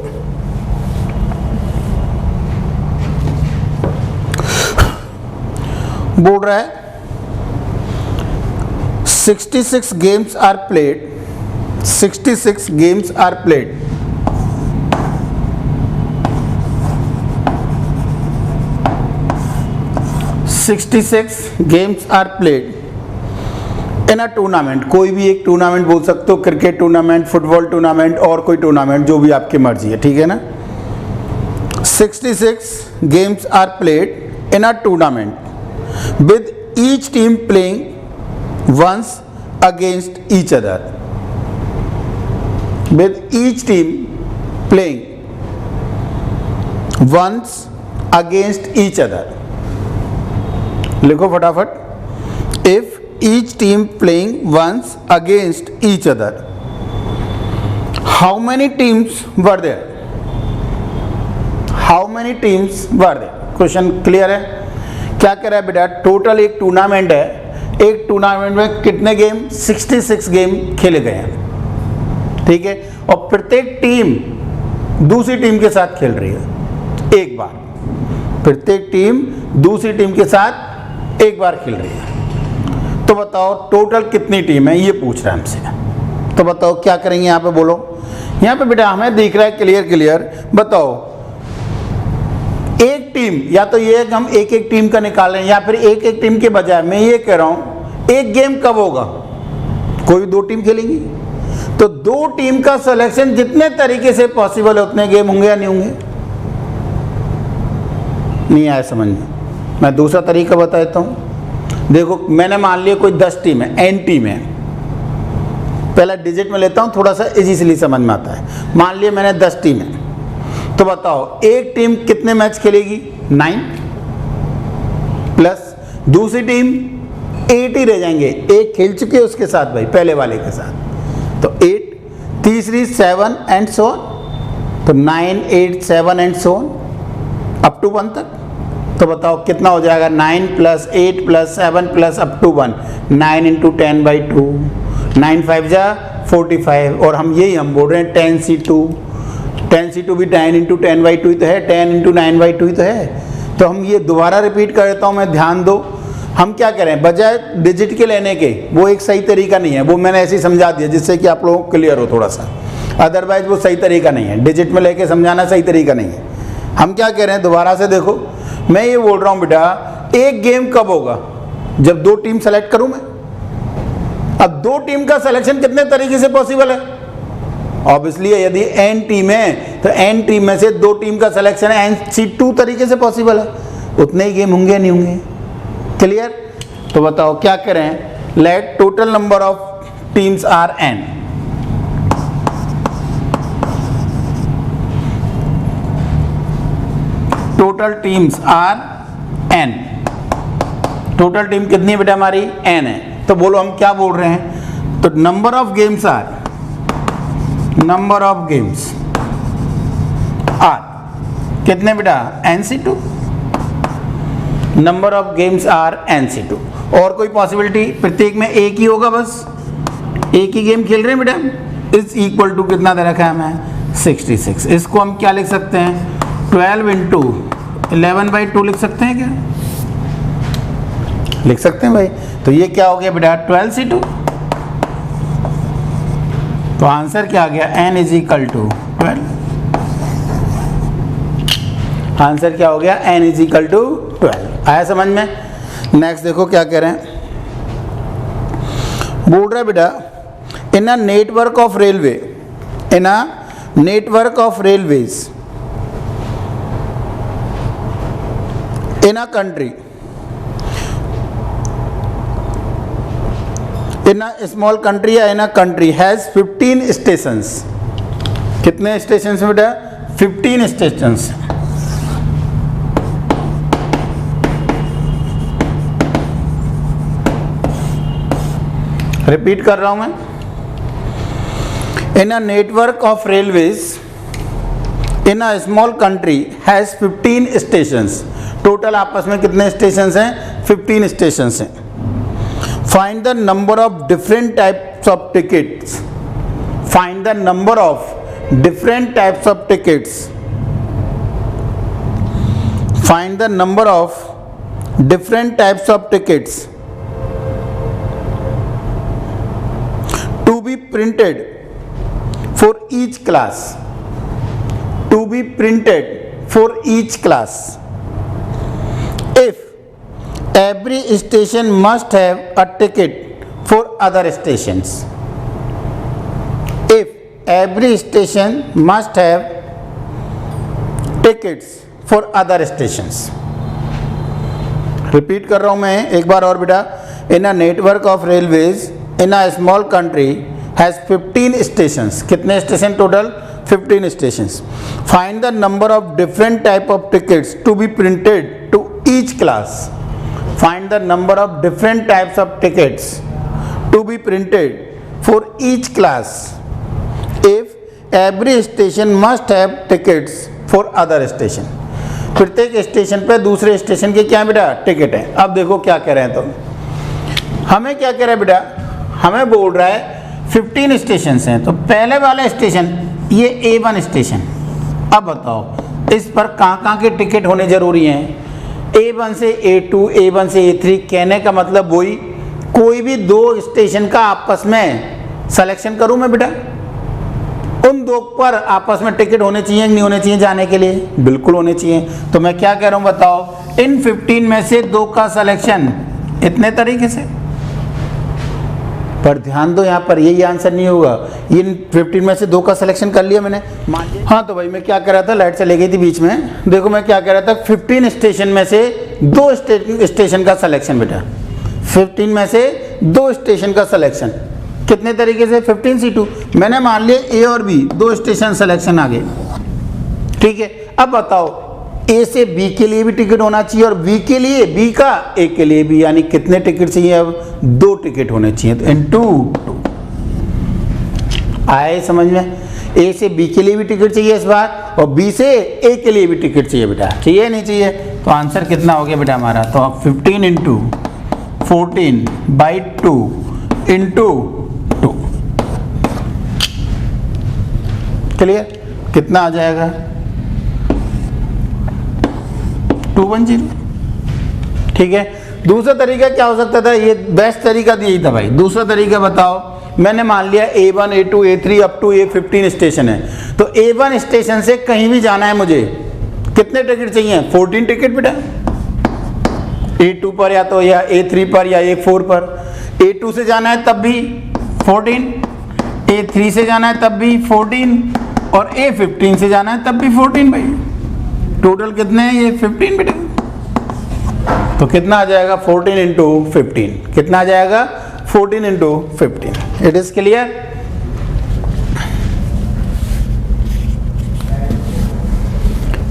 बोल रहा है 66 games are played, 66 games are played, games are played in a tournament, कोई भी एक टूर्नामेंट बोल सकते हो, क्रिकेट टूर्नामेंट, फुटबॉल टूर्नामेंट, और कोई टूर्नामेंट जो भी आपकी मर्जी है, ठीक है ना? 66 games are played in a tournament with each team playing once against each other, with each team playing once against each other, लिखो फटाफट, if each team playing once against each other, how many teams were there? How many teams were there? Question clear है? क्या कह रहा है बेटा, total एक tournament है, एक टूर्नामेंट में कितने गेम? 66 गेम खेले गए हैं, ठीक है, और प्रत्येक टीम दूसरी टीम के साथ खेल रही है एक बार, प्रत्येक टीम दूसरी टीम के साथ एक बार खेल रही है। तो बताओ टोटल कितनी टीम है, ये पूछ रहा है हमसे। तो बताओ क्या करेंगे यहाँ पे, बोलो। यहाँ पे बेटा हमें दिख रहा है क्लियर, बताओ एक टीम, या तो ये हम एक एक टीम का निकाल रहे हैं, या फिर एक एक टीम के बजाय मैं ये कह रहा हूं एक गेम कब होगा, कोई 2 टीम खेलेंगी, तो 2 टीम का सिलेक्शन जितने तरीके से पॉसिबल है उतने गेम होंगे या नहीं होंगे? नहीं आया समझ में? मैं दूसरा तरीका बता देता हूं। देखो मैंने मान लिया कोई 10 टीम है, n टीम है, पहला डिजिट में लेता हूँ, थोड़ा सा इजीली समझ में आता है। मान लिया मैंने 10 टीमें, तो बताओ एक टीम कितने मैच खेलेगी? 9 प्लस दूसरी टीम 8 ही रह जाएंगे, एक खेल चुके उसके साथ भाई, पहले वाले के साथ, तो 8, तीसरी 7 एंड सो ऑन, तो 9, 8, 7 and so on up to 1 तक। तो बताओ कितना हो जाएगा? 9 plus 8 plus 7 plus up to 1, 9 into 10/2, 9 5 जा 45, और हम बोल रहे हैं 10c2, 10c2 भी 9 इंटू 10/2 ही तो है, 10 इंटू 9/2 ही तो है। तो हम ये दोबारा रिपीट कर देता हूँ मैं, ध्यान दो। हम क्या करें, बजाय डिजिट के लेने के, वो एक सही तरीका नहीं है, वो मैंने ऐसे ही समझा दिया जिससे कि आप लोगों को क्लियर हो थोड़ा सा, अदरवाइज वो सही तरीका नहीं है, डिजिट में लेके समझाना सही तरीका नहीं है। हम क्या कह रहे हैं, दोबारा से देखो, मैं ये बोल रहा हूँ बेटा, एक गेम कब होगा? जब 2 टीम सेलेक्ट करूँ मैं। अब 2 टीम का सिलेक्शन कितने तरीके से पॉसिबल है? ऑब्वियसली यदि n टीम है तो n टीम में से 2 टीम का सिलेक्शन NC2 तरीके से पॉसिबल है, उतने ही गेम होंगे नहीं होंगे? क्लियर? तो बताओ क्या करें, let total number of teams are n। Total teams are n। Total team कितनी बेटा हमारी? n है। तो बोलो हम क्या बोल रहे हैं, तो नंबर ऑफ गेम्स आर कितने बेटा? NC2। Number of games are NC2। और कोई पॉसिबिलिटी? प्रत्येक में एक ही होगा, बस एक ही गेम खेल रहे हैं बेटा। इज इक्वल टू कितना दे रखा है हमें? 66। इसको हम क्या लिख सकते हैं? 12 इंटू 11/2 लिख सकते हैं क्या? लिख सकते हैं भाई। तो ये क्या हो गया बेटा? 12c2। तो आंसर क्या आ गया? n is equal to 12। Answer क्या हो गया? n is equal to 12। आया समझ में? नेक्स्ट देखो क्या कह रहे हैं, बोल रहे बेटा, in a network of railway, in a network of railways in a country, in a small country या in a country has 15 stations। कितने स्टेशन बेटा? 15 स्टेशन। रिपीट कर रहा हूं मैं, in a network of railways in a small country has 15 stations। Total आपस में कितने स्टेशन हैं? 15 स्टेशन हैं। Find the number of different types of tickets. Find the number of different types of tickets. Find the number of different types of tickets to be printed for each class. To be printed for each class. If every station must have a ticket for other stations, if every station must have tickets for other stations। Repeat कर रहा हूं मैं एक बार और बेटा, in a network of railways in a small country has 15 stations। कितने station total? 15 stations। Find the number of different type of tickets to be printed to each class। Find the number of different types of tickets to be printed for each class if every station must have tickets for other station। प्रत्येक station पे दूसरे station के क्या बेटा? Ticket है। अब देखो क्या कह रहे हैं, तो हमें क्या कह रहे हैं बेटा? हमें बोल रहा है 15 स्टेशन हैं, तो पहले वाला स्टेशन ये A1 स्टेशन। अब बताओ इस पर कहाँ के टिकट होने जरूरी हैं? A1 से A2, A1 से A3। कहने का मतलब वही, कोई भी 2 स्टेशन का आपस में सिलेक्शन करूं मैं बेटा, उन 2 पर आपस में टिकट होने चाहिए नहीं होने चाहिए जाने के लिए? बिल्कुल होने चाहिए। तो मैं क्या कह रहा हूं बताओ, इन 15 में से 2 का सिलेक्शन इतने तरीके से। पर ध्यान दो, यहाँ पर यही आंसर नहीं होगा। इन 15 में से 2 का सिलेक्शन कर लिया मैंने, मान लिया। हाँ तो भाई मैं क्या कर रहा था, लाइट चली गई थी बीच में। देखो मैं क्या कर रहा था, 15 स्टेशन में से 2 स्टेशन का सिलेक्शन बेटा। 15 में से 2 स्टेशन का सिलेक्शन। कितने तरीके से 15C2। मैंने मान लिया ए और बी दो स्टेशन सिलेक्शन आ गए, ठीक है। अब बताओ ए से बी के लिए भी टिकट होना चाहिए और बी के लिए बी का ए के लिए भी, यानी कितने टिकट चाहिए, अब 2 टिकट होने चाहिए। तो इन 2 आए समझ में, ए से बी के लिए भी टिकट चाहिए इस बार और बी से ए के लिए भी टिकट चाहिए बेटा, चाहिए नहीं चाहिए। तो आंसर कितना हो गया बेटा हमारा, तो 15 इंटू 14/2 इंटू 2, क्लियर, कितना आ जाएगा 210, ठीक है। दूसरा तरीका क्या हो सकता था, ये बेस्ट तरीका यही था भाई। दूसरा तरीका बताओ, मैंने मान लिया A1 A2 A3 up to A15 station है, तो A1 स्टेशन से कहीं भी जाना है मुझे, कितने टिकट चाहिए, 14 टिकट बेटा, A2 पर या तो या A3 पर या A4 पर। A2 से जाना है तब भी 14, A3 से जाना है तब भी 14 और A15 से जाना है तब भी 14 भाई। टोटल कितने हैं ये 15 बेटा, तो कितना आ जाएगा 14 इंटू 15, कितना आ जाएगा 14 into 15। It is clear.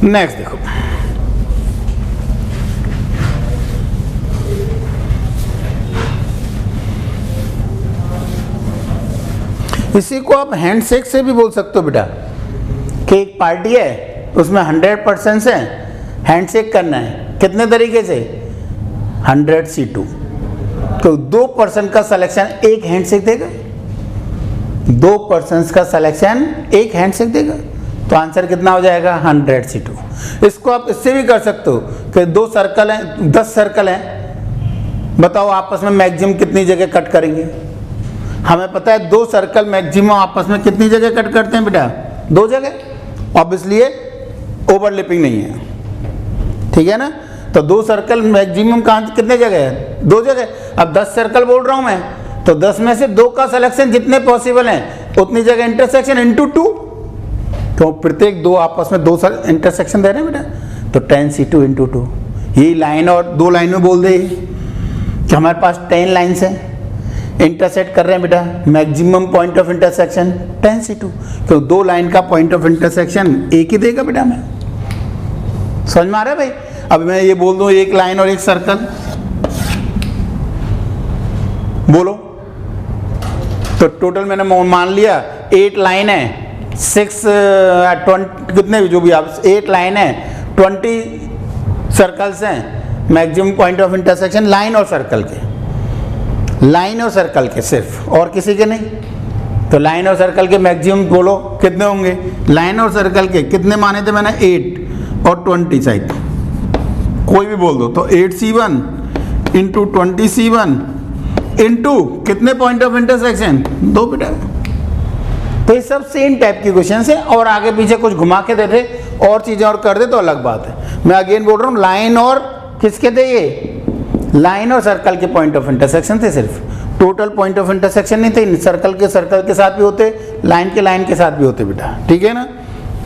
Next देखो, इसी को आप हैंडशेक से भी बोल सकते हो बेटा, कि एक पार्टी है उसमें 100% से हैंडशेक करना है, कितने तरीके से 100C2, तो 2% का सिलेक्शन एक हैंडशेक देगा, 2% का सिलेक्शन एक हैंडशेक देगा, तो आंसर कितना हो जाएगा 100C2। इसको आप इससे भी कर सकते हो कि 2 सर्कल हैं, 10 सर्कल हैं, बताओ आपस में मैक्सिमम कितनी जगह कट करेंगे। हमें पता है 2 सर्कल मैक्सिमम आपस में कितनी जगह कट करते हैं बेटा, 2 जगह, ऑब्वियसली ओवरलैपिंग नहीं है, ठीक है ना। तो 2 सर्कल मैक्सिमम कहाँ कितने जगह है, 2 जगह। अब 10 सर्कल बोल रहा हूँ मैं, तो 10 में से 2 का सिलेक्शन जितने पॉसिबल हैं उतनी जगह इंटरसेक्शन इंटू 2, तो प्रत्येक 2 आपस में 2 इंटरसेक्शन दे रहे हैं बेटा, तो 10C2 इंटू 2। यही लाइन और 2 लाइन में बोल दे कि हमारे पास 10 लाइन्स हैं, इंटरसेक्ट कर रहे हैं बेटा, maximum point of intersection 10C2, तो 2 लाइन का पॉइंट ऑफ इंटरसेक्शन एक ही देगा बेटा। मैं समझ में आ रहा है भाई। अब मैं ये बोल दूं एक लाइन और एक सर्कल, बोलो, तो टोटल मैंने मान लिया 8 लाइन है, 6 20 कितने भी जो भी आप 8 लाइन है, 20 सर्कल्स हैं, maximum point of intersection line और सर्कल के, लाइन और सर्कल के सिर्फ, और किसी के नहीं। तो लाइन और सर्कल के मैक्सिमम बोलो कितने होंगे, लाइन और सर्कल के कितने माने थे मैंने, 8 और 20 साइड, कोई भी बोल दो, तो 8C1 इंटू 20C1 इंटू कितने पॉइंट ऑफ इंटरसेक्शन, 2 बेटा। तो ये सब सेम टाइप की क्वेश्चन है, और आगे पीछे कुछ घुमा के देते और चीजें और कर दे तो अलग बात है। मैं अगेन बोल रहा हूँ, लाइन और किसके थे ये, लाइन और सर्कल के पॉइंट ऑफ इंटरसेक्शन थे सिर्फ, टोटल पॉइंट ऑफ इंटरसेक्शन नहीं थे। सर्कल के साथ भी होते, लाइन के साथ भी होते बेटा, ठीक है ना।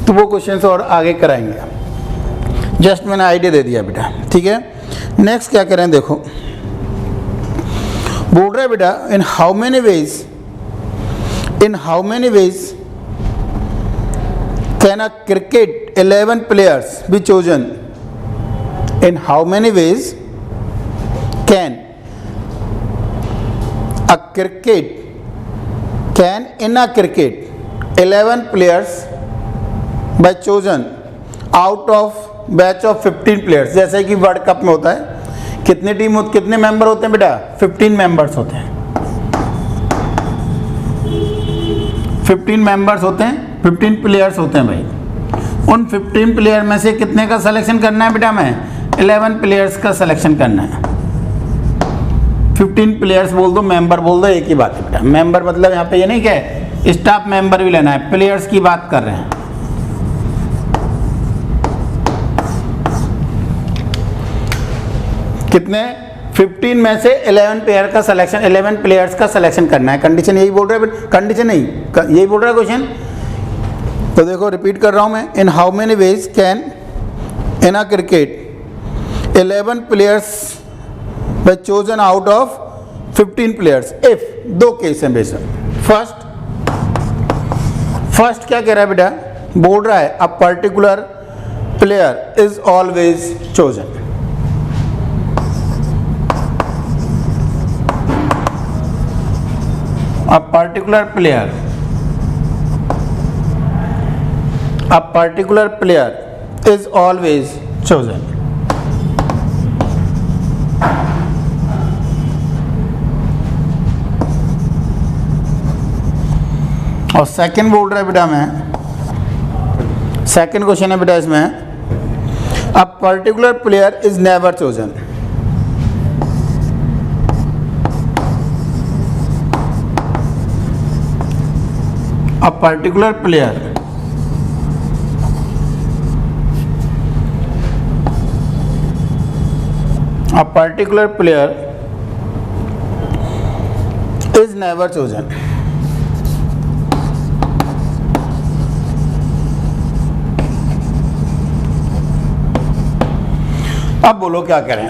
तो वो क्वेश्चन और आगे कराएंगे, जस्ट मैंने आइडिया दे दिया बेटा, ठीक है। नेक्स्ट क्या करें देखो, बोल रहे बेटा in how many veg can a cricket 11 players be chosen, in how many veg can a cricket 11 players by chosen out of batch of 15 players, जैसे कि वर्ल्ड कप में होता है, कितने टीम कितने मेंबर होते हैं बेटा, 15 मेंबर्स होते हैं, 15 मेंबर्स होते हैं, 15 प्लेयर्स होते हैं भाई। उन 15 प्लेयर में से कितने का सिलेक्शन करना है बेटा, मैं 11 प्लेयर्स का सिलेक्शन करना है। 15 प्लेयर्स बोल दो, मेंबर बोल दो, एक ही बात है बेटा। मेंबर मतलब यहाँ पे ये नहीं क्या स्टाफ मेंबर भी लेना है, प्लेयर्स की बात कर रहे हैं। कितने 15 में से 11 प्लेयर का सिलेक्शन, 11 प्लेयर्स का सिलेक्शन करना है। कंडीशन यही बोल रहा है, कंडीशन नहीं यही बोल रहा है क्वेश्चन। तो देखो रिपीट कर रहा हूं मैं, in how many veg can in a cricket 11 players be chosen out of 15 players if, 2 case हैं बेशक। फर्स्ट क्या कह रहा है बेटा, बोल रहा है a particular player is always chosen. A particular player is always chosen. और सेकंड बोल रहा है बेटा, मैं सेकंड क्वेश्चन है बेटा इसमें, a particular player is never chosen. A particular player is never chosen. अब बोलो क्या करें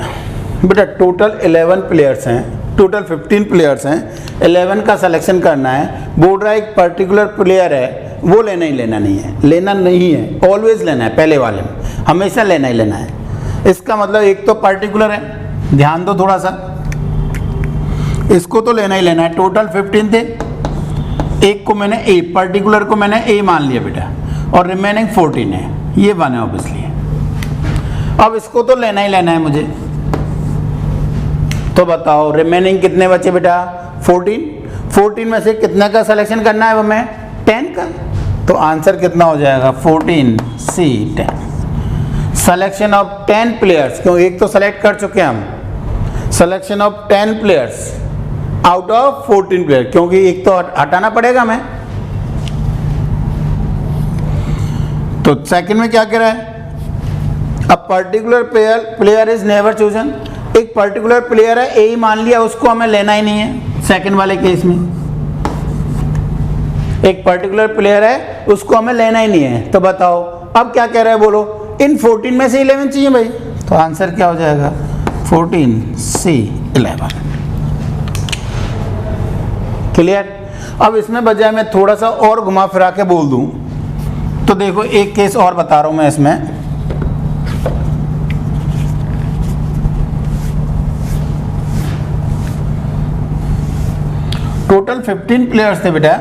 बेटा, टोटल 11 प्लेयर्स हैं, टोटल 15 प्लेयर्स हैं, 11 का सिलेक्शन करना है। बोल रहा है एक पर्टिकुलर प्लेयर है, वो लेना ही लेना नहीं है, ऑलवेज लेना है, पहले वाले में हमेशा लेना ही लेना है। इसका मतलब एक तो पर्टिकुलर है, ध्यान दो थोड़ा सा, इसको तो लेना ही लेना है। टोटल 15 थे, एक को मैंने ए, पर्टिकुलर को मैंने ए मान लिया बेटा, और रिमेनिंग 14 है, ये बने ऑब्वियसली। अब इसको तो लेना ही लेना है मुझे, तो बताओ रिमेनिंग कितने बचे बेटा, 14 में से कितने का सिलेक्शन करना है हमें, 10 का। तो आंसर कितना हो जाएगा, 14C 10। सिलेक्शन ऑफ 10 प्लेयर्स, क्यों एक तो सेलेक्ट कर चुके हैं हम, selection of 10 players out of 14 player, क्योंकि एक तो हटाना पड़ेगा हमें। तो सेकंड में क्या कह रहा है, a particular player is never chosen. एक पर्टिकुलर प्लेयर है, ए ही मान लिया, उसको हमें लेना ही नहीं है। सेकंड वाले केस में एक पर्टिकुलर प्लेयर है, उसको हमें लेना ही नहीं है। तो बताओ अब क्या कह रहा है, बोलो इन 14 में से 11 चाहिए भाई, तो आंसर क्या हो जाएगा, 14C 11। क्लियर। अब इसमें बजाय मैं थोड़ा सा और घुमा फिरा के बोल दूं, तो देखो एक केस और बता रहा हूं मैं इसमें। टोटल 15 प्लेयर्स थे बेटा,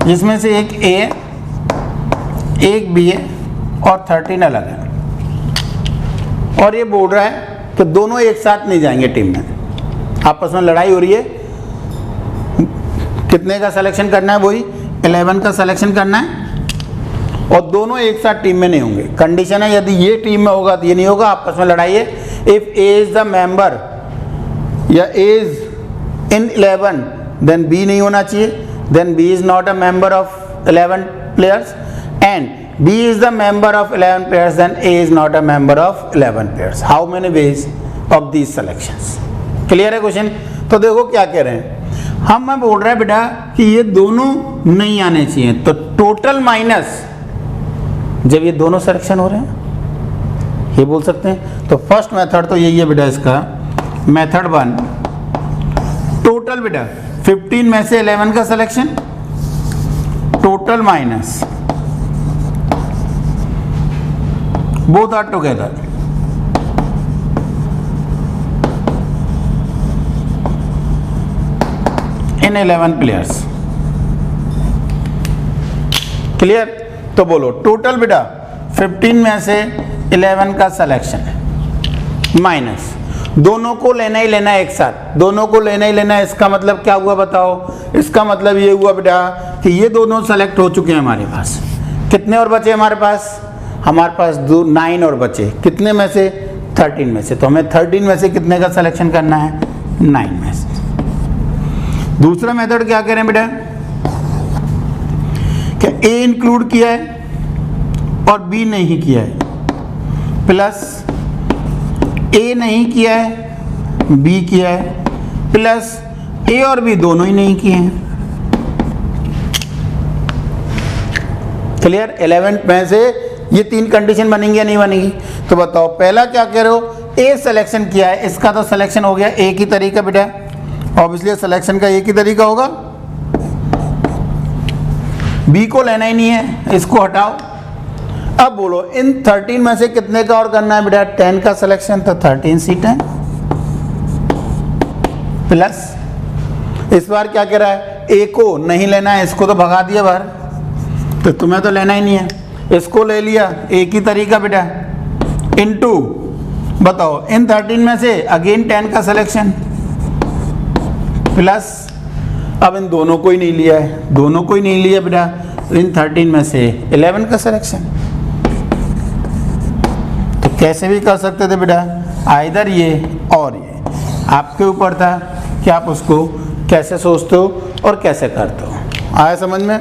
जिसमें से एक ए, एक बी है और 13 अलग है। और ये बोल रहा है कि दोनों एक साथ नहीं जाएंगे टीम में, आपस में लड़ाई हो रही है। कितने का सिलेक्शन करना है, वही 11 का सिलेक्शन करना है, और दोनों एक साथ टीम में नहीं होंगे। कंडीशन है यदि ये टीम में होगा तो ये नहीं होगा, आपस में लड़ाई है। If A is the member या A is in 11 then B नहीं होना चाहिए, then B is not a member of 11 players, and B is the member of 11 players, then A is not a member of 11 players. How many ways of these selections. Clear है question. तो देखो क्या कह रहे हैं, मैं बोल रहा है बेटा कि ये दोनों नहीं आने चाहिए, तो टोटल माइनस जब ये दोनों सिलेक्शन हो रहे हैं, ये बोल सकते हैं। तो फर्स्ट मेथड तो यही है बेटा इसका, मेथड 1, टोटल बेटा 15 में से 11 का selection, total minus both are together, in 11 players. Clear. तो बोलो टोटल बेटा 15 में से 11 का सिलेक्शन है, माइनस दोनों को लेना ही लेना है एक साथ, दोनों को लेना ही लेना है। इसका मतलब क्या हुआ बताओ, इसका मतलब ये हुआ बेटा कि ये दोनों सेलेक्ट हो चुके हैं हमारे पास। कितने और बचे हमारे पास, 9 और बचे, कितने में से, 13 में से। तो हमें 13 में से कितने का सिलेक्शन करना है, 9 में से। दूसरा मेथड क्या कह रहे हैं बेटा, क्या ए इंक्लूड किया है और बी नहीं किया है, प्लस ए नहीं किया है बी किया है, प्लस ए और बी दोनों ही नहीं किए हैं। क्लियर। 11 में से ये 3 कंडीशन बनेंगी या नहीं बनेगी। तो बताओ पहला क्या कह रहे हो, ए सिलेक्शन किया है, इसका तो सिलेक्शन हो गया एक ही तरीका बेटा, ऑब्वियसली सिलेक्शन का एक ही तरीका होगा। बी को लेना ही नहीं है, इसको हटाओ। अब बोलो इन 13 में से कितने का और करना है बेटा, 10 का सिलेक्शन, तो 13C10 प्लस इस बार क्या कह रहा है, ए को नहीं लेना है, इसको तो भगा दिया बाहर, तो तुम्हें तो लेना ही नहीं है, इसको ले लिया, एक ही तरीका बेटा, इनटू बताओ इन 13 में से अगेन 10 का सिलेक्शन प्लस, अब इन दोनों को ही नहीं लिया है, दोनों को ही नहीं लिया बेटा, इन 13 में से 11 का सिलेक्शन। तो कैसे भी कर सकते थे बेटा, आइदर ये और ये, आपके ऊपर था कि आप उसको कैसे सोचते हो और कैसे करते हो। आया समझ में?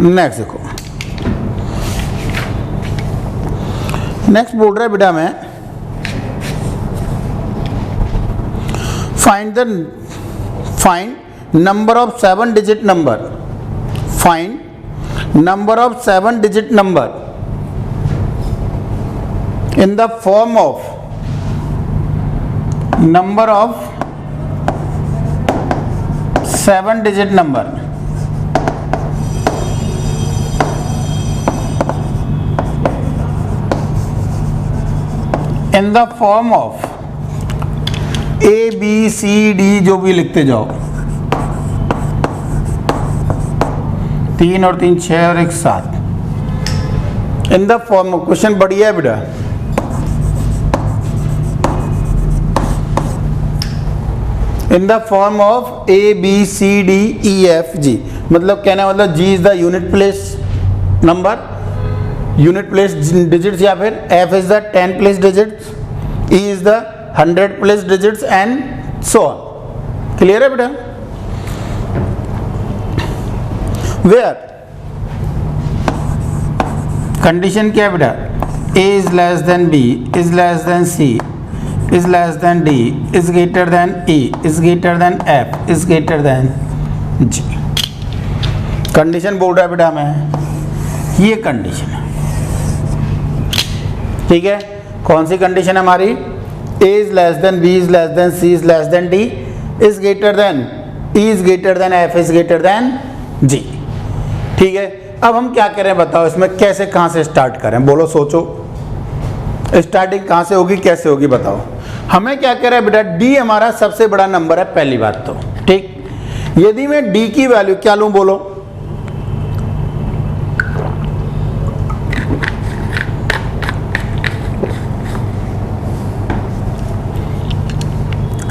नेक्स्ट देखो, नेक्स्ट बोल रहा है बेटा मैं find number of 7 digit number, find number of 7 digit number in the form of number of 7 digit number in the form of A B C D, जो भी लिखते जाओ, 3 और 3 6 और 1 7, in the form of, question बढ़िया है बेटा, in the form of A B C D E F G, मतलब कहना मतलब G is the unit place number, unit place digits, या फिर F is the 10 place digits, E is the 100 place digits and so on. Clear है बेटा? Where condition क्या है बेटा, A is less than B, is less than C, is less than D, is greater than E, is greater than F, is greater than G. Condition बोल रहा है बेटा हमें, ये कंडीशन है, ठीक है। कौन सी कंडीशन है हमारी, A is less than B is less than C is less than D, is greater than E is greater than F is greater than G, ठीक है। अब हम क्या करें बताओ, इसमें कैसे कहाँ से स्टार्ट करें, बोलो सोचो, स्टार्टिंग कहाँ से होगी, कैसे होगी बताओ। हमें क्या कह रहा है बेटा, डी हमारा सबसे बड़ा नंबर है, पहली बात तो ठीक। यदि मैं डी की वैल्यू क्या लूँ बोलो,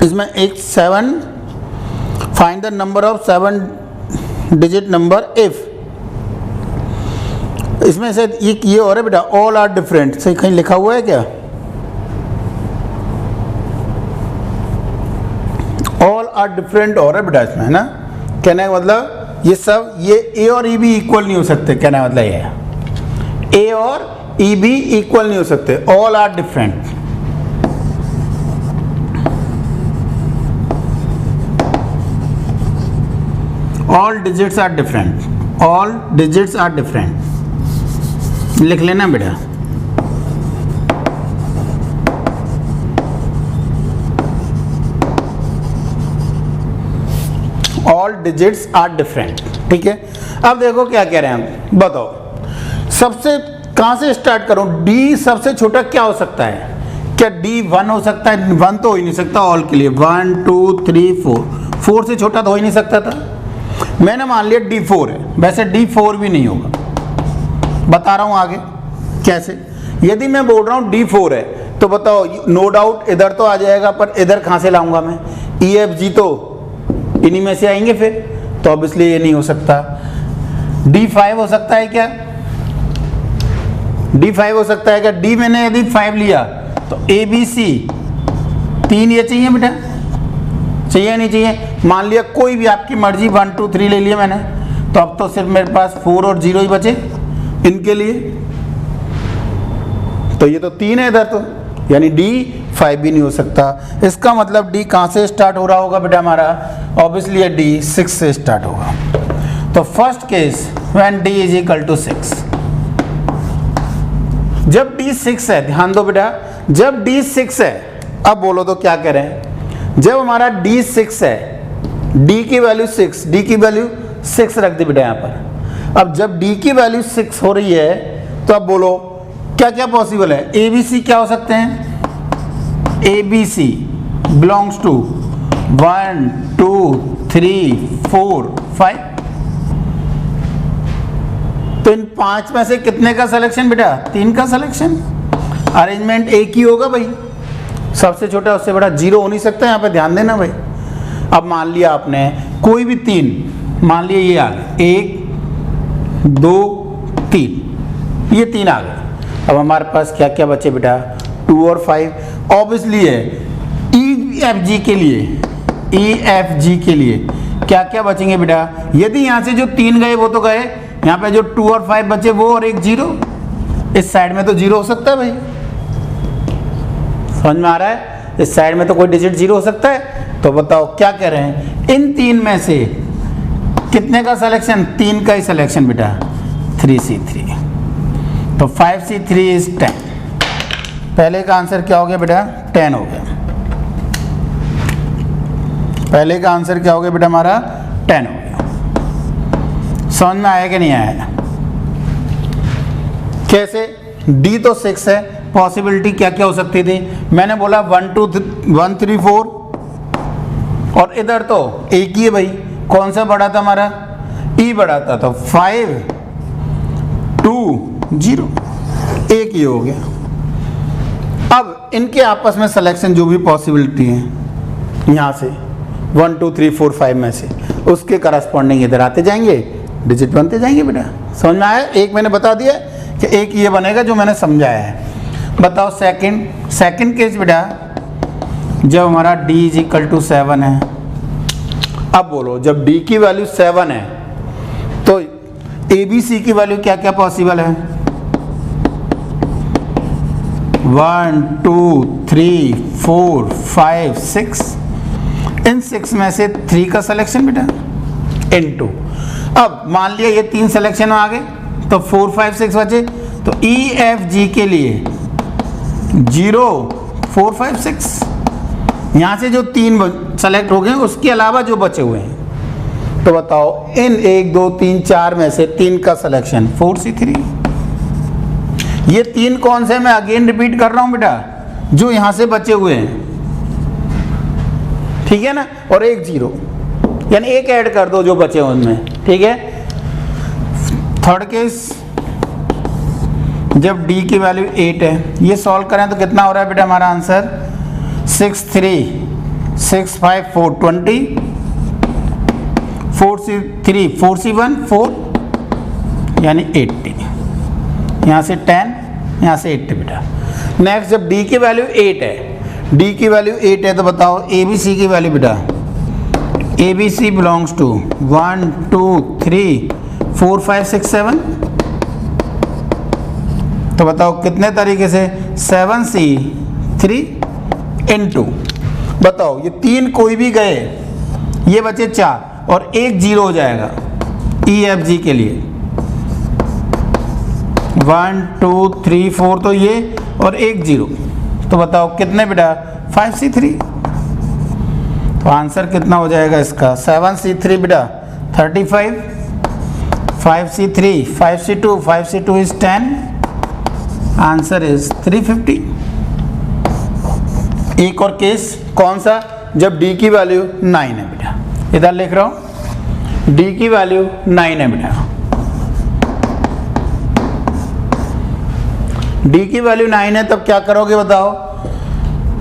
इसमें एक 7, find the number of 7 digit number if, इसमें से ये और है बेटा, ऑल आर डिफरेंट, सही कहीं लिखा हुआ है क्या, ऑल आर डिफरेंट और है बेटा इसमें, है ना। कहने का मतलब ये सब, ये ए और ई भी इक्वल नहीं हो सकते, कहने का मतलब ये है, ए और ई भी इक्वल नहीं हो सकते, all are different. All digits are different, all digits are different, लिख लेना बेटा। ऑल डिजिट्स आर डिफरेंट, ठीक है। अब देखो क्या कह रहे हैं हम, बताओ सबसे कहां से स्टार्ट करूं, डी सबसे छोटा क्या हो सकता है, क्या डी 1 हो सकता है, 1 तो हो ही नहीं सकता ऑल के लिए, 1 2 3 4, 4 से छोटा तो हो ही नहीं सकता था। मैंने मान लिया D4 है, वैसे D4 भी नहीं होगा, बता रहा हूं आगे कैसे। यदि मैं बोल रहा हूं D4 है तो बताओ, नो डाउट इधर तो आ जाएगा, पर इधर कहां से लाऊंगा मैं, EFG तो इन्हीं में से आएंगे फिर, तो ऑब्वियसली ये नहीं हो सकता। D5 हो सकता है क्या, D5 हो सकता है क्या, D मैंने यदि 5 लिया तो ABC 3 ये चाहिए बेटा, चाहिए नहीं चाहिए। मान लिया कोई भी आपकी मर्जी 1 2 3 ले लिया मैंने, तो अब तो सिर्फ मेरे पास 4 और 0 ही बचे इनके लिए, तो ये तो 3 है इधर, तो यानी D 5 भी नहीं हो सकता। इसका मतलब डी कहाँ से स्टार्ट हो रहा होगा बेटा हमारा, ऑब्वियसली ये डी 6 से स्टार्ट होगा। तो first case when D is equal to 6, जब डी 6 है, ध्यान दो बेटा, जब डी 6 है, अब बोलो तो क्या करें, जब हमारा डी 6 है, डी की वैल्यू 6, डी की वैल्यू 6 रख दी बेटा यहाँ पर। अब जब डी की वैल्यू 6 हो रही है तो अब बोलो क्या क्या पॉसिबल है, ए बी सी क्या हो सकते हैं, A B C belongs to 1 2 3 4 5। तो इन 5 में से कितने का सिलेक्शन बेटा, 3 का सिलेक्शन। अरेंजमेंट एक ही होगा भाई, सबसे छोटा उससे बड़ा 0 हो नहीं सकता, यहाँ पे ध्यान देना भाई। अब मान लिया आपने कोई भी 3, मान लिया ये आ गए 1 2 3, ये 3 आ गए। अब हमारे पास क्या क्या बचे बेटा, 2 और 5। ऑब्वियसली है ई एफ जी के लिए, ई एफ जी के लिए क्या क्या बचेंगे बेटा, यदि यहाँ से जो 3 गए वो तो गए, यहाँ पे जो 2 और 5 बचे वो और एक 0, इस साइड में तो 0 हो सकता है भाई, समझ में आ रहा है, इस साइड में तो कोई डिजिट 0 हो सकता है। तो बताओ क्या कह रहे हैं, इन 3 में से कितने का सिलेक्शन, 3 का ही सिलेक्शन बेटा, 3C3। तो 5C3 इज 10। पहले का आंसर क्या हो गया बेटा, 10 हो गया। पहले का आंसर क्या हो गया बेटा हमारा, 10 हो गया। समझ में आया कि नहीं आया, कैसे, डी तो 6 है, पॉसिबिलिटी क्या क्या हो सकती थी, मैंने बोला 1 2 1 3 4, और इधर तो एक ही है भाई, कौन सा बड़ा था हमारा, ई बड़ा था, तो 5 2 0, एक ही हो गया। अब इनके आपस में सिलेक्शन जो भी पॉसिबिलिटी है यहाँ से 1 2 3 4 5 में से, उसके करस्पॉन्डिंग इधर आते जाएंगे, डिजिट बनते जाएंगे बेटा। समझ में आया, एक मैंने बता दिया कि एक ये बनेगा जो मैंने समझाया है। बताओ सेकंड केस बेटा, जब हमारा d इज इक्वल टू 7 है। अब बोलो जब d की वैल्यू 7 है तो ए बी सी की वैल्यू क्या क्या पॉसिबल है, 1 2 3 4 5 6, इन 6 में से 3 का सिलेक्शन बेटा, इनटू, अब मान लिया ये 3 सिलेक्शन आ गए तो 4 5 6 बचे, तो ई एफ जी के लिए 0 4 5 6, यहाँ से जो 3 सेलेक्ट हो गए उसके अलावा जो बचे हुए हैं, तो बताओ इन 1 2 3 4 में से 3 का सिलेक्शन 4C3। ये 3 कौन से, मैं अगेन रिपीट कर रहा हूँ बेटा, जो यहाँ से बचे हुए हैं, ठीक है ना, और एक 0, यानी एक ऐड कर दो जो बचे हुए उनमें, ठीक है। थर्ड केस, जब d की वैल्यू 8 है, ये सॉल्व करें तो कितना हो रहा है बेटा हमारा आंसर, 6 3 6 5 4 20, 4C3 4C1 4, यानी 80, यहाँ से 10, यहाँ से 80 बेटा। नेक्स्ट जब d की वैल्यू 8 है, d की वैल्यू 8 है तो बताओ ए बी सी की वैल्यू बेटा, A B C belongs to 1 2 3 4 5 6 7, तो बताओ कितने तरीके से, 7C3 इनटू, बताओ ये 3 कोई भी गए, ये बचे 4 और एक 0 हो जाएगा ई एफ जी के लिए, 1 2 3 4, तो ये और एक 0, तो बताओ कितने बेटा, 5C3। तो आंसर कितना हो जाएगा इसका, 7C3 बेटा 35, 5C3 5C2 5C2 is 10, answer is 350। एक और केस कौन सा, जब d की वैल्यू 9 है बेटा, इधर लिख रहा हूं, d की वैल्यू 9 है बेटा, d की वैल्यू 9 है, तब क्या करोगे बताओ,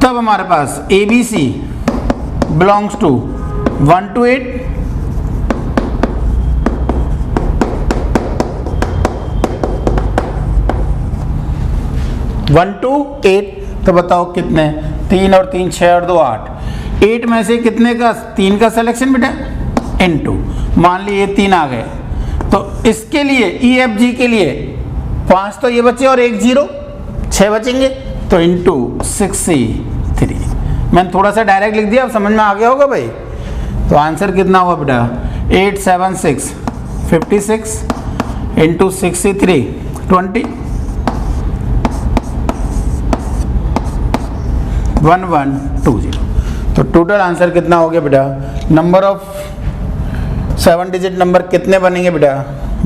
तब हमारे पास A B C belongs to 1 to 8, one two 8, तो बताओ कितने, 3 और 3 6 और 2 8, 8 में से कितने का, 3 का सिलेक्शन बेटा, इनटू, मान लीजिए 3 आ गए, तो इसके लिए ई एफ जी के लिए 5 तो ये बचे और एक 0, 6 बचेंगे, तो इनटू 6C 3। मैंने थोड़ा सा डायरेक्ट लिख दिया, अब समझ में आ गया होगा भाई। तो आंसर कितना हुआ बेटा 876 56 इंटू 63 20 1120। तो टोटल आंसर कितना हो गया बेटा? नंबर ऑफ 7 डिजिट नंबर कितने बनेंगे बेटा?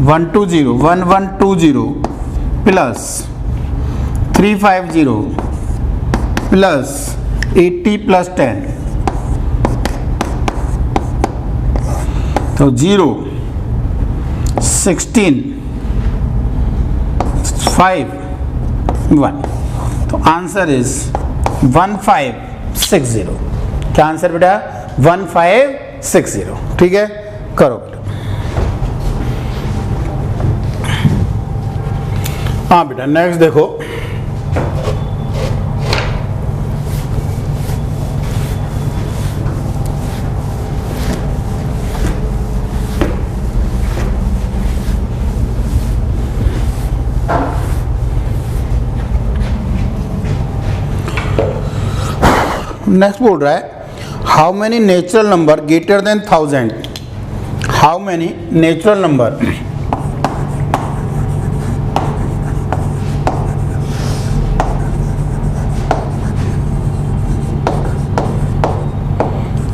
1120 प्लस 350 प्लस 80 प्लस 10, तो 0 16 5 1। तो आंसर इज 1560। क्या आंसर बेटा? 1560। ठीक है, करो बेटा। हाँ बेटा नेक्स्ट देखो, नेक्स्ट बोल रहा है how many natural number greater than 1000, how many natural number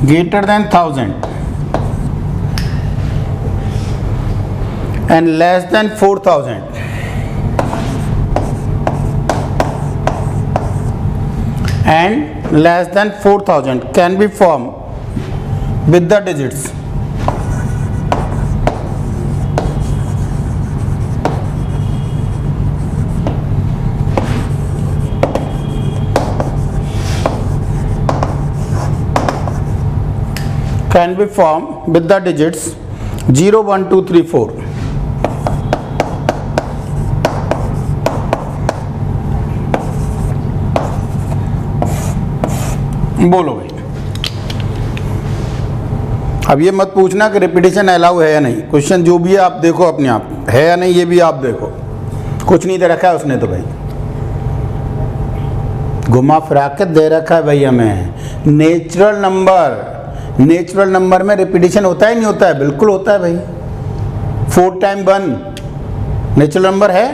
greater than 1000 and less than 4000 and less than 4000 can be formed with the digits can be formed with the digits 0 1 2 3 4। बोलो भाई। अब ये मत पूछना कि रिपीटेशन अलाउ है या नहीं, क्वेश्चन जो भी है आप देखो अपने आप है या नहीं, ये भी आप देखो। कुछ नहीं दे रखा है उसने तो भाई, घुमा फिरा के दे रखा है भाई हमें। नेचुरल नंबर, नेचुरल नंबर में रिपीटेशन होता है नहीं होता है? बिल्कुल होता है भाई। 4 टाइम 1 नेचुरल नंबर है,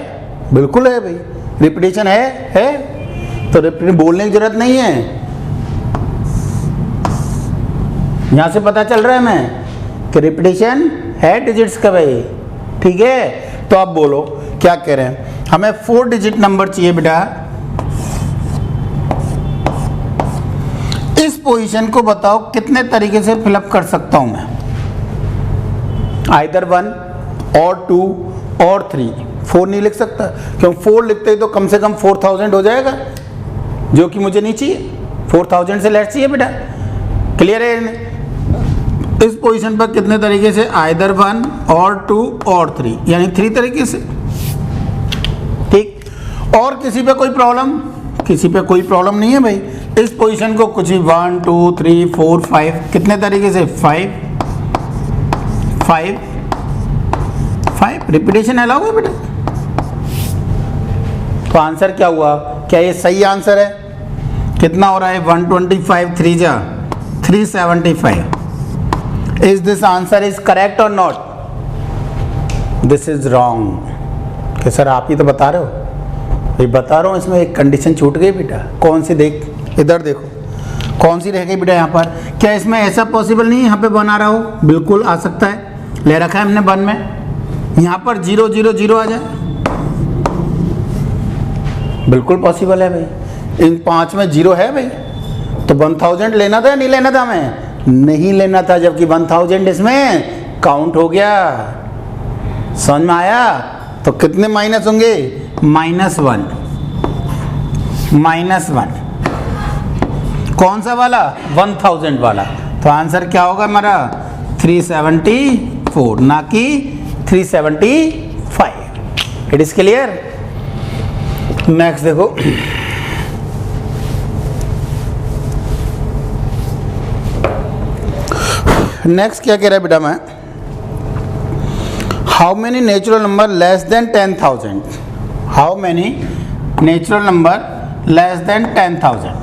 बिल्कुल है भाई। रिपीटेशन है तो रिपीटेशन बोलने की जरूरत नहीं है, यहाँ से पता चल रहा है हमें कि रिपीटेशन है डिजिट्स का भाई। ठीक है, तो आप बोलो क्या कह रहे हैं? हमें 4 डिजिट नंबर चाहिए बेटा। इस पोजीशन को बताओ कितने तरीके से फिलअप कर सकता हूं मैं? आइदर 1 और 2 और 3। 4 नहीं लिख सकता, क्यों? 4 लिखते ही तो कम से कम 4000 हो जाएगा, जो कि मुझे नहीं चाहिए। 4000 से लेस चाहिए बेटा। क्लियर है? इस पोजीशन पर कितने तरीके से? आइदर 1 और 2 और 3, यानी 3 तरीके से। ठीक, और किसी पे कोई प्रॉब्लम? किसी पे कोई प्रॉब्लम नहीं है भाई। इस पोजीशन को कुछ ही 1 2 3 4 5 कितने तरीके से? 5 5 5। रिपीटेशन अलाउ है बेटा। तो आंसर क्या हुआ? क्या ये सही आंसर है? कितना हो रहा है? 125 3 जा 375। Is this answer is correct or not? This is wrong। कि सर आप ही तो बता रहे हो। ये बता रहा हूँ, इसमें एक कंडीशन छूट गई बेटा। कौन सी? देख इधर देखो, कौन सी रह गई बेटा यहाँ पर? क्या इसमें ऐसा पॉसिबल नहीं है यहाँ पे 1 आ रहा हो? बिल्कुल आ सकता है, ले रखा है हमने 1 में। यहाँ पर 0 0 0 आ जाए, बिल्कुल पॉसिबल है भाई। इन 5 में 0 है भाई, तो 1000 लेना था या नहीं लेना था? हमें नहीं लेना था, जबकि 1000 इसमें काउंट हो गया। समझ में आया? तो कितने माइनस होंगे? -1 -1। कौन सा वाला? 1000 वाला। तो आंसर क्या होगा हमारा? 374, ना कि 375। It is clear? नेक्स्ट देखो, नेक्स्ट क्या कह रहा है बेटा? मैं how many natural number less than 10,000, how many natural number less than 10,000।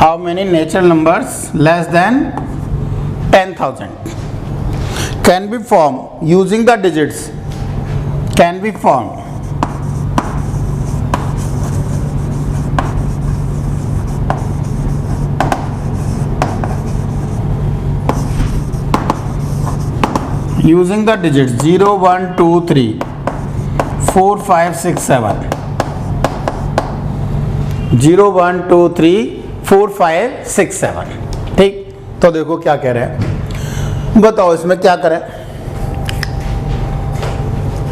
How many natural numbers less than 10,000 can be form using the digits, can be form using the digits 0 1 2 3 4 5 6 7 0 1 2 3 4 5 6 7। ठीक, तो देखो क्या कह रहे हैं, बताओ इसमें क्या करें,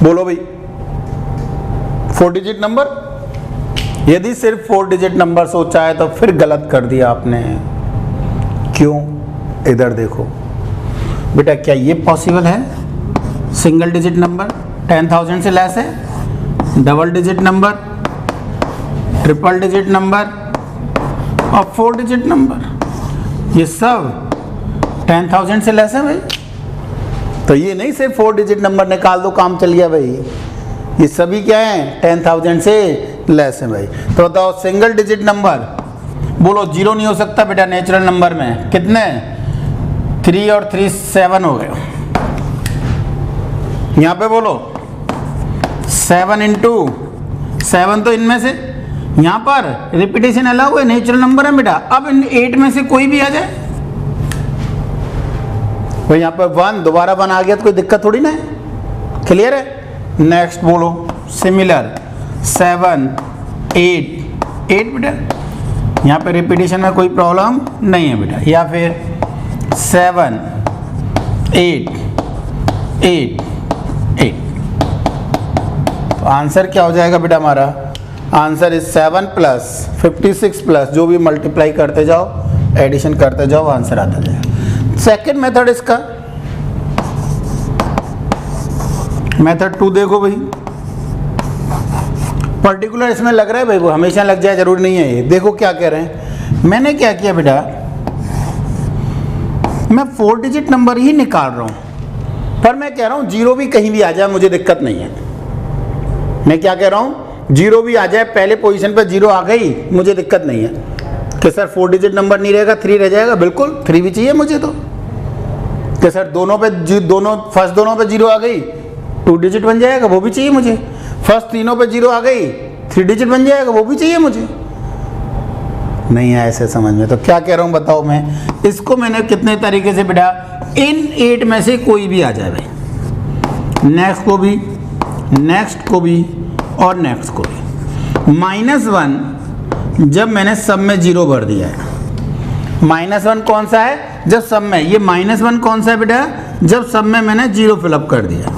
बोलो भाई। 4 डिजिट नंबर, यदि सिर्फ 4 डिजिट नंबर सोचा है तो फिर गलत कर दिया आपने। क्यों? इधर देखो बेटा, क्या ये पॉसिबल है? सिंगल डिजिट नंबर 10,000 से लेस है, double digit number, triple digit number और 4 डिजिट नंबर, ये सब 10,000 से लेस है भाई। तो ये नहीं सिर्फ 4 डिजिट नंबर निकाल दो काम चल गया भाई, ये सभी क्या है 10,000 से लेस है भाई। तो बताओ सिंगल डिजिट नंबर, बोलो 0 नहीं हो सकता बेटा नेचुरल नंबर में, कितने 3 और 3 7 हो गए। यहाँ पे बोलो 7 इंटू 7 तो इनमें से, यहाँ पर रिपीटेशन अलाउ है, नेचुरल नंबर है बेटा। अब इन 8 में से कोई भी आ जाए, तो यहाँ पर 1 दोबारा 1 आ गया तो कोई दिक्कत थोड़ी ना है। क्लियर है? नेक्स्ट बोलो सिमिलर 7 8 बेटा, यहाँ पे रिपीटेशन में कोई प्रॉब्लम नहीं है बेटा। या फिर 7 8 8 8, तो आंसर क्या हो जाएगा बेटा हमारा? आंसर इज 7 प्लस 56 प्लस जो भी मल्टीप्लाई करते जाओ, एडिशन करते जाओ, आंसर आता जाएगा। सेकेंड मेथड इसका, मेथड 2 देखो भाई, पर्टिकुलर इसमें लग रहा है भाई, वो हमेशा लग जाए जरूरी नहीं है। ये देखो क्या कह रहे हैं, मैंने क्या किया बेटा, मैं 4 डिजिट नंबर ही निकाल रहा हूं, पर मैं कह रहा हूं 0 भी कहीं भी आ जाए मुझे दिक्कत नहीं है। मैं क्या कह रहा हूं, 0 भी आ जाए, पहले पोजीशन पे 0 आ गई मुझे दिक्कत नहीं है। कि सर 4 डिजिट नंबर नहीं रहेगा 3 रह जाएगा, बिल्कुल 3 भी चाहिए मुझे। तो कि सर दोनों पे फर्स्ट दोनों पे 0 आ गई 2 डिजिट बन जाएगा, वो भी चाहिए मुझे। फर्स्ट तीनों पे 0 आ गई 3 डिजिट बन जाएगा, वो भी चाहिए मुझे। नहीं है ऐसे समझ में, तो क्या कह रहा हूं बताओ मैं, इसको मैंने कितने तरीके से बेटा, इन 8 में से कोई भी आ जाए भाई, नेक्स्ट को भी, नेक्स्ट को भी और नेक्स्ट को भी। -1 जब मैंने सब में 0 भर दिया है, -1 कौन सा है? जब सब में, ये -1 कौन सा है बेटा? जब सब में मैंने 0 फिलअप कर दिया,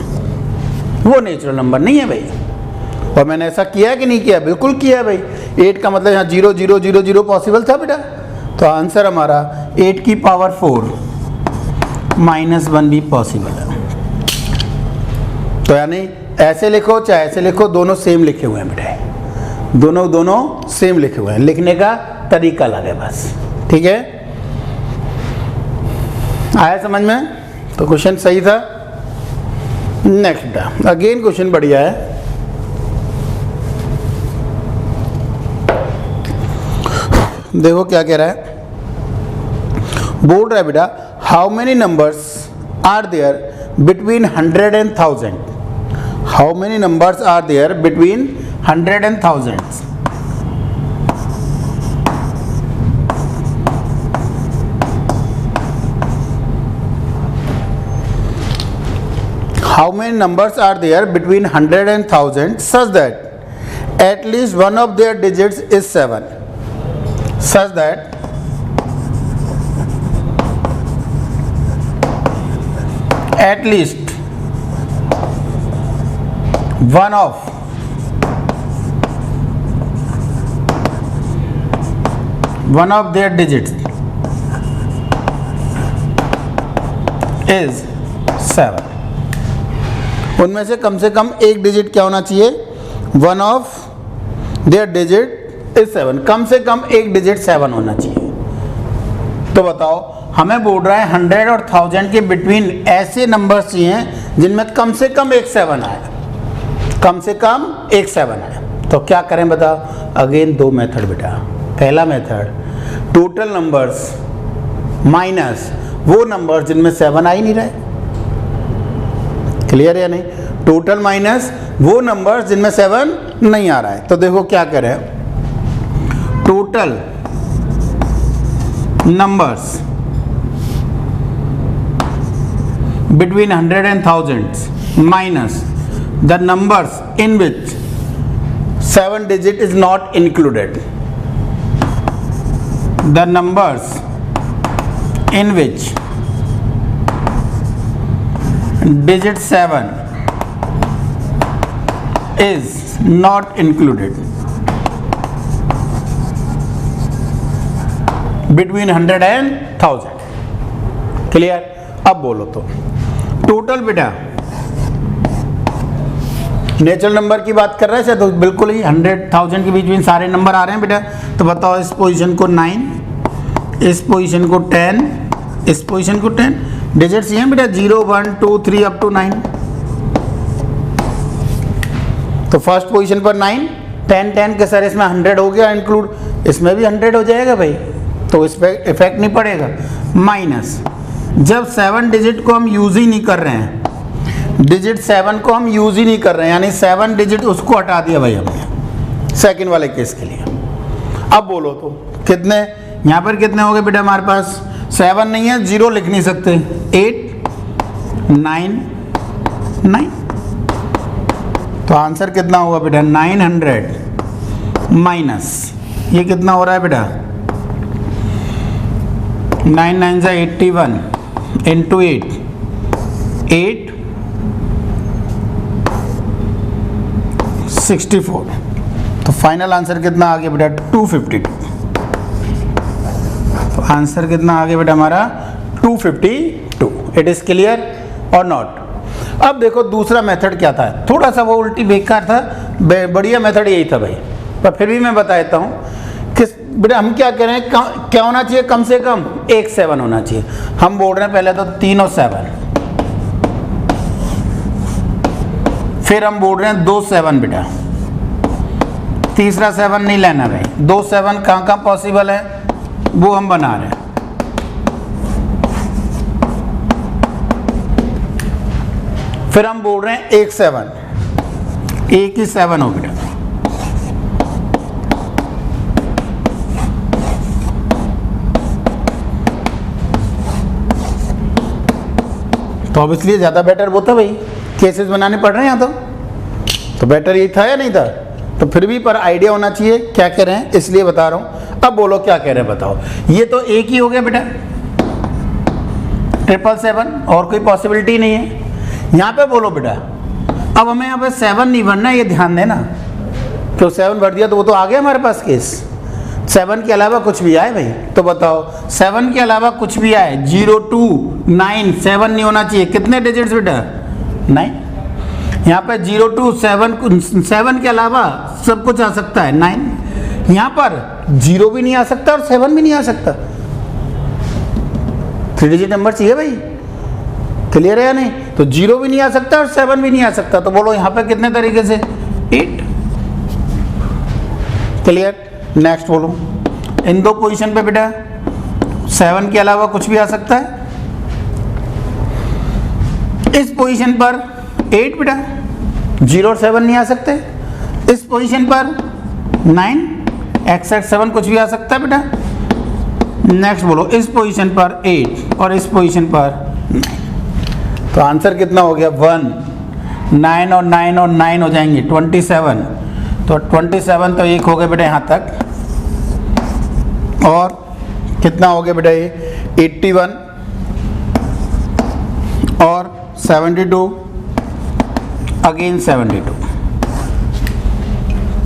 वो नेचुरल नंबर नहीं है भाई। और मैंने ऐसा किया है कि नहीं किया? बिल्कुल किया है भाई। 8 का मतलब यहाँ 0 0 0 0 पॉसिबल था बेटा, तो आंसर हमारा 8 की पावर 4 -1 भी पॉसिबल है। तो यानी ऐसे लिखो चाहे ऐसे लिखो, दोनों सेम लिखे हुए हैं बेटा, दोनों सेम लिखे हुए हैं, लिखने का तरीका अलग है बस। ठीक है, आया समझ में? तो क्वेश्चन सही था। नेक्स्ट बेटा, अगेन क्वेश्चन बढ़िया है। देखो क्या कह रहा है, बोल रहा है बेटा, how many numbers are there between 100 and 1000? How many numbers are there between 100 and 1000? How many numbers are there between 100 and 1000 such that at least one of their digits is 7? Such that at least one of their digits is 7. उनमें से कम एक digit क्या होना चाहिए? One of their digit is 7, कम से कम एक digit 7 होना चाहिए। तो बताओ, हमें बोल रहा है 100 और 1000 के बिटवीन ऐसे नंबर्स चाहिए जिनमें कम से कम एक 7 आए, कम से कम एक 7 आए। तो क्या करें बताओ? अगेन 2 मेथड बेटा। पहला मेथड, टोटल नंबर्स माइनस वो नंबर जिनमें 7 आ ही नहीं रहा है। क्लियर है या नहीं? टोटल माइनस वो नंबर जिनमें 7 नहीं आ रहा है। तो देखो क्या करें, total numbers between 100 and thousands minus the numbers in which 7 digit is not included. The numbers in which digit 7 is not included between 100 and 1000. Clear? अब बोलो तो टोटल बेटा नेचुरल नंबर की बात कर रहे हैं, तो बिल्कुल ही 100,000 के बीच में सारे नंबर आ रहे हैं बेटा। तो बताओ इस पोजीशन को 9, इस पोजीशन को 10, इस पोजीशन को 10। डिजिट्स ये हैं बेटा 0 1 2 3 अप टू 9। तो फर्स्ट पोजीशन पर 9 10 10 के सर इसमें 100 हो गया इंक्लूड, इसमें भी 100 हो जाएगा भाई, तो इस पर इफेक्ट नहीं पड़ेगा। माइनस जब 7 डिजिट को हम यूज ही नहीं कर रहे हैं, डिजिट 7 को हम यूज ही नहीं कर रहे हैं, यानी 7 डिजिट उसको हटा दिया भाई हमने सेकंड वाले केस के लिए। अब बोलो तो कितने यहाँ पर कितने हो गए बेटा हमारे पास? 7 नहीं है, 0 लिख नहीं सकते। 8 9 9। तो आंसर कितना होगा बेटा? 900 माइनस ये कितना हो रहा है बेटा? 9 9 से 81 इंटू 8 64। तो फाइनल आंसर कितना आ गया बेटा? 252। तो आंसर कितना आ गया बेटा हमारा? 252। इट इज क्लियर और नॉट? अब देखो दूसरा मेथड क्या था, थोड़ा सा वो उल्टी बेकार था, बढ़िया मेथड यही था भाई, पर फिर भी मैं बता देता हूँ कि बेटा हम क्या कह रहे हैं, क्या होना चाहिए? कम से कम एक 7 होना चाहिए। हम बोल रहे हैं पहले तो 3 और 7, फिर हम बोल रहे हैं 2 7 बेटा, तीसरा 7 नहीं लेना भाई। 2 7 कहाँ कहाँ पॉसिबल है वो हम बना रहे हैं। फिर हम बोल रहे हैं एक 7, एक ही 7 हो बेटा। तो अब इसलिए ज़्यादा बेटर वो था भाई, केसेस बनाने पड़ रहे हैं यहाँ तो बेटर यही था या नहीं था? तो फिर भी पर आइडिया होना चाहिए क्या कह रहे हैं, इसलिए बता रहा हूँ। अब बोलो क्या कह रहे हैं बताओ। ये तो एक ही हो गया बेटा 777, और कोई पॉसिबिलिटी नहीं है। यहाँ पे बोलो बेटा, अब हमें यहाँ पे 7 नहीं भरना, ये ध्यान देना, तो 7 भर दिया तो वो तो आ गया हमारे पास केस। 7 के अलावा कुछ भी आए भाई, तो बताओ 7 के अलावा कुछ भी आए, 0 2 9 7 नहीं होना चाहिए। कितने डिजिट्स बेटा? 9। यहाँ पे 0 2 7 के अलावा सब कुछ आ सकता है 9। यहाँ पर 0 भी नहीं आ सकता और 7 भी नहीं आ सकता। 3 डिजिट नंबर चाहिए भाई, क्लियर है या नहीं? तो 0 भी नहीं आ सकता और 7 भी नहीं आ सकता। तो बोलो यहाँ पे कितने तरीके से? 8। क्लियर? नेक्स्ट बोलो, इन दो पोजीशन पे बेटा 7 के अलावा कुछ भी आ सकता है। इस पोजीशन पर 8 बेटा, 0 और 7 नहीं आ सकते। इस पोजीशन पर 9 x 7 कुछ भी आ सकता है बेटा। नेक्स्ट बोलो, इस पोजीशन पर 8 और इस पोजीशन पर 9। तो आंसर कितना हो गया? 1 9 और 9 और 9 हो जाएंगे 27। तो 27 तो एक हो गए बेटा यहाँ तक, और कितना हो गया बेटा ये 81 और 72 अगेन 72।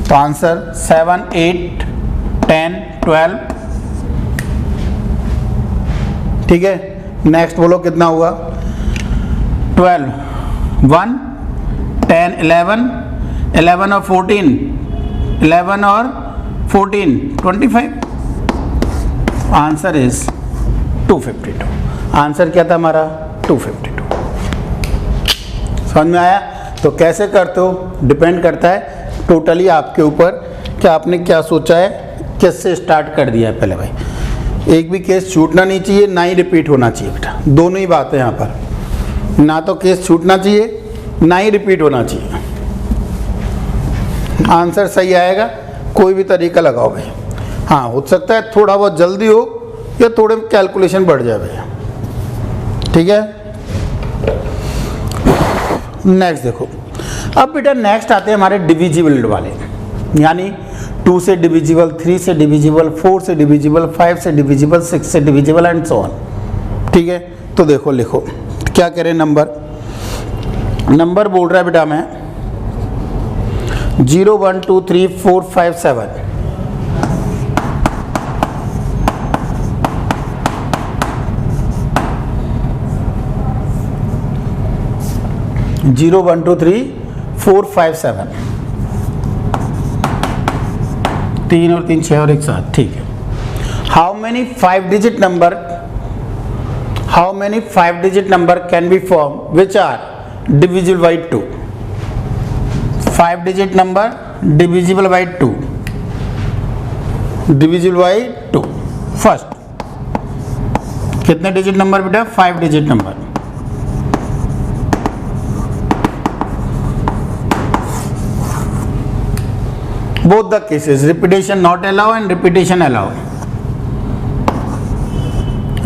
तो आंसर 7 8 10 12। ठीक है, नेक्स्ट बोलो कितना हुआ? 12 1 10 11 11 और 14 11 और 14 25। Answer is 252। आंसर क्या था हमारा? 252। समझ में आया? तो कैसे करते हो डिपेंड करता है टोटली आपके ऊपर कि आपने क्या सोचा है, किससे स्टार्ट कर दिया है पहले भाई। एक भी केस छूटना नहीं चाहिए, ना ही रिपीट होना चाहिए बेटा, दोनों ही बातें यहाँ पर, ना तो केस छूटना चाहिए ना ही रिपीट होना चाहिए। आंसर सही आएगा, कोई भी तरीका लगाओ भाई। हाँ, हो सकता है थोड़ा बहुत जल्दी हो या थोड़े कैलकुलेशन बढ़ जाए भैया, ठीक है। नेक्स्ट देखो, अब बेटा नेक्स्ट आते हैं हमारे डिविजिबल वाले, यानी 2 से डिविजिबल, 3 से डिविजिबल, 4 से डिविजिबल, 5 से डिविजिबल, 6 से डिविजिबल एंड सो ऑन, ठीक है। तो देखो लिखो क्या करें, नंबर बोल रहा है बेटा मैं 0 1 2 3 4 5 7, 0 1 2 3 4 5 7, 3 और 3 6 और 1 7, ठीक है। How many 5 digit number can be form which are divisible by 2? 5 digit number divisible by 2, divisible by 2। First कितने डिजिट नंबर बेटा? 5 digit number. Both the cases, repetition not allow and repetition allow.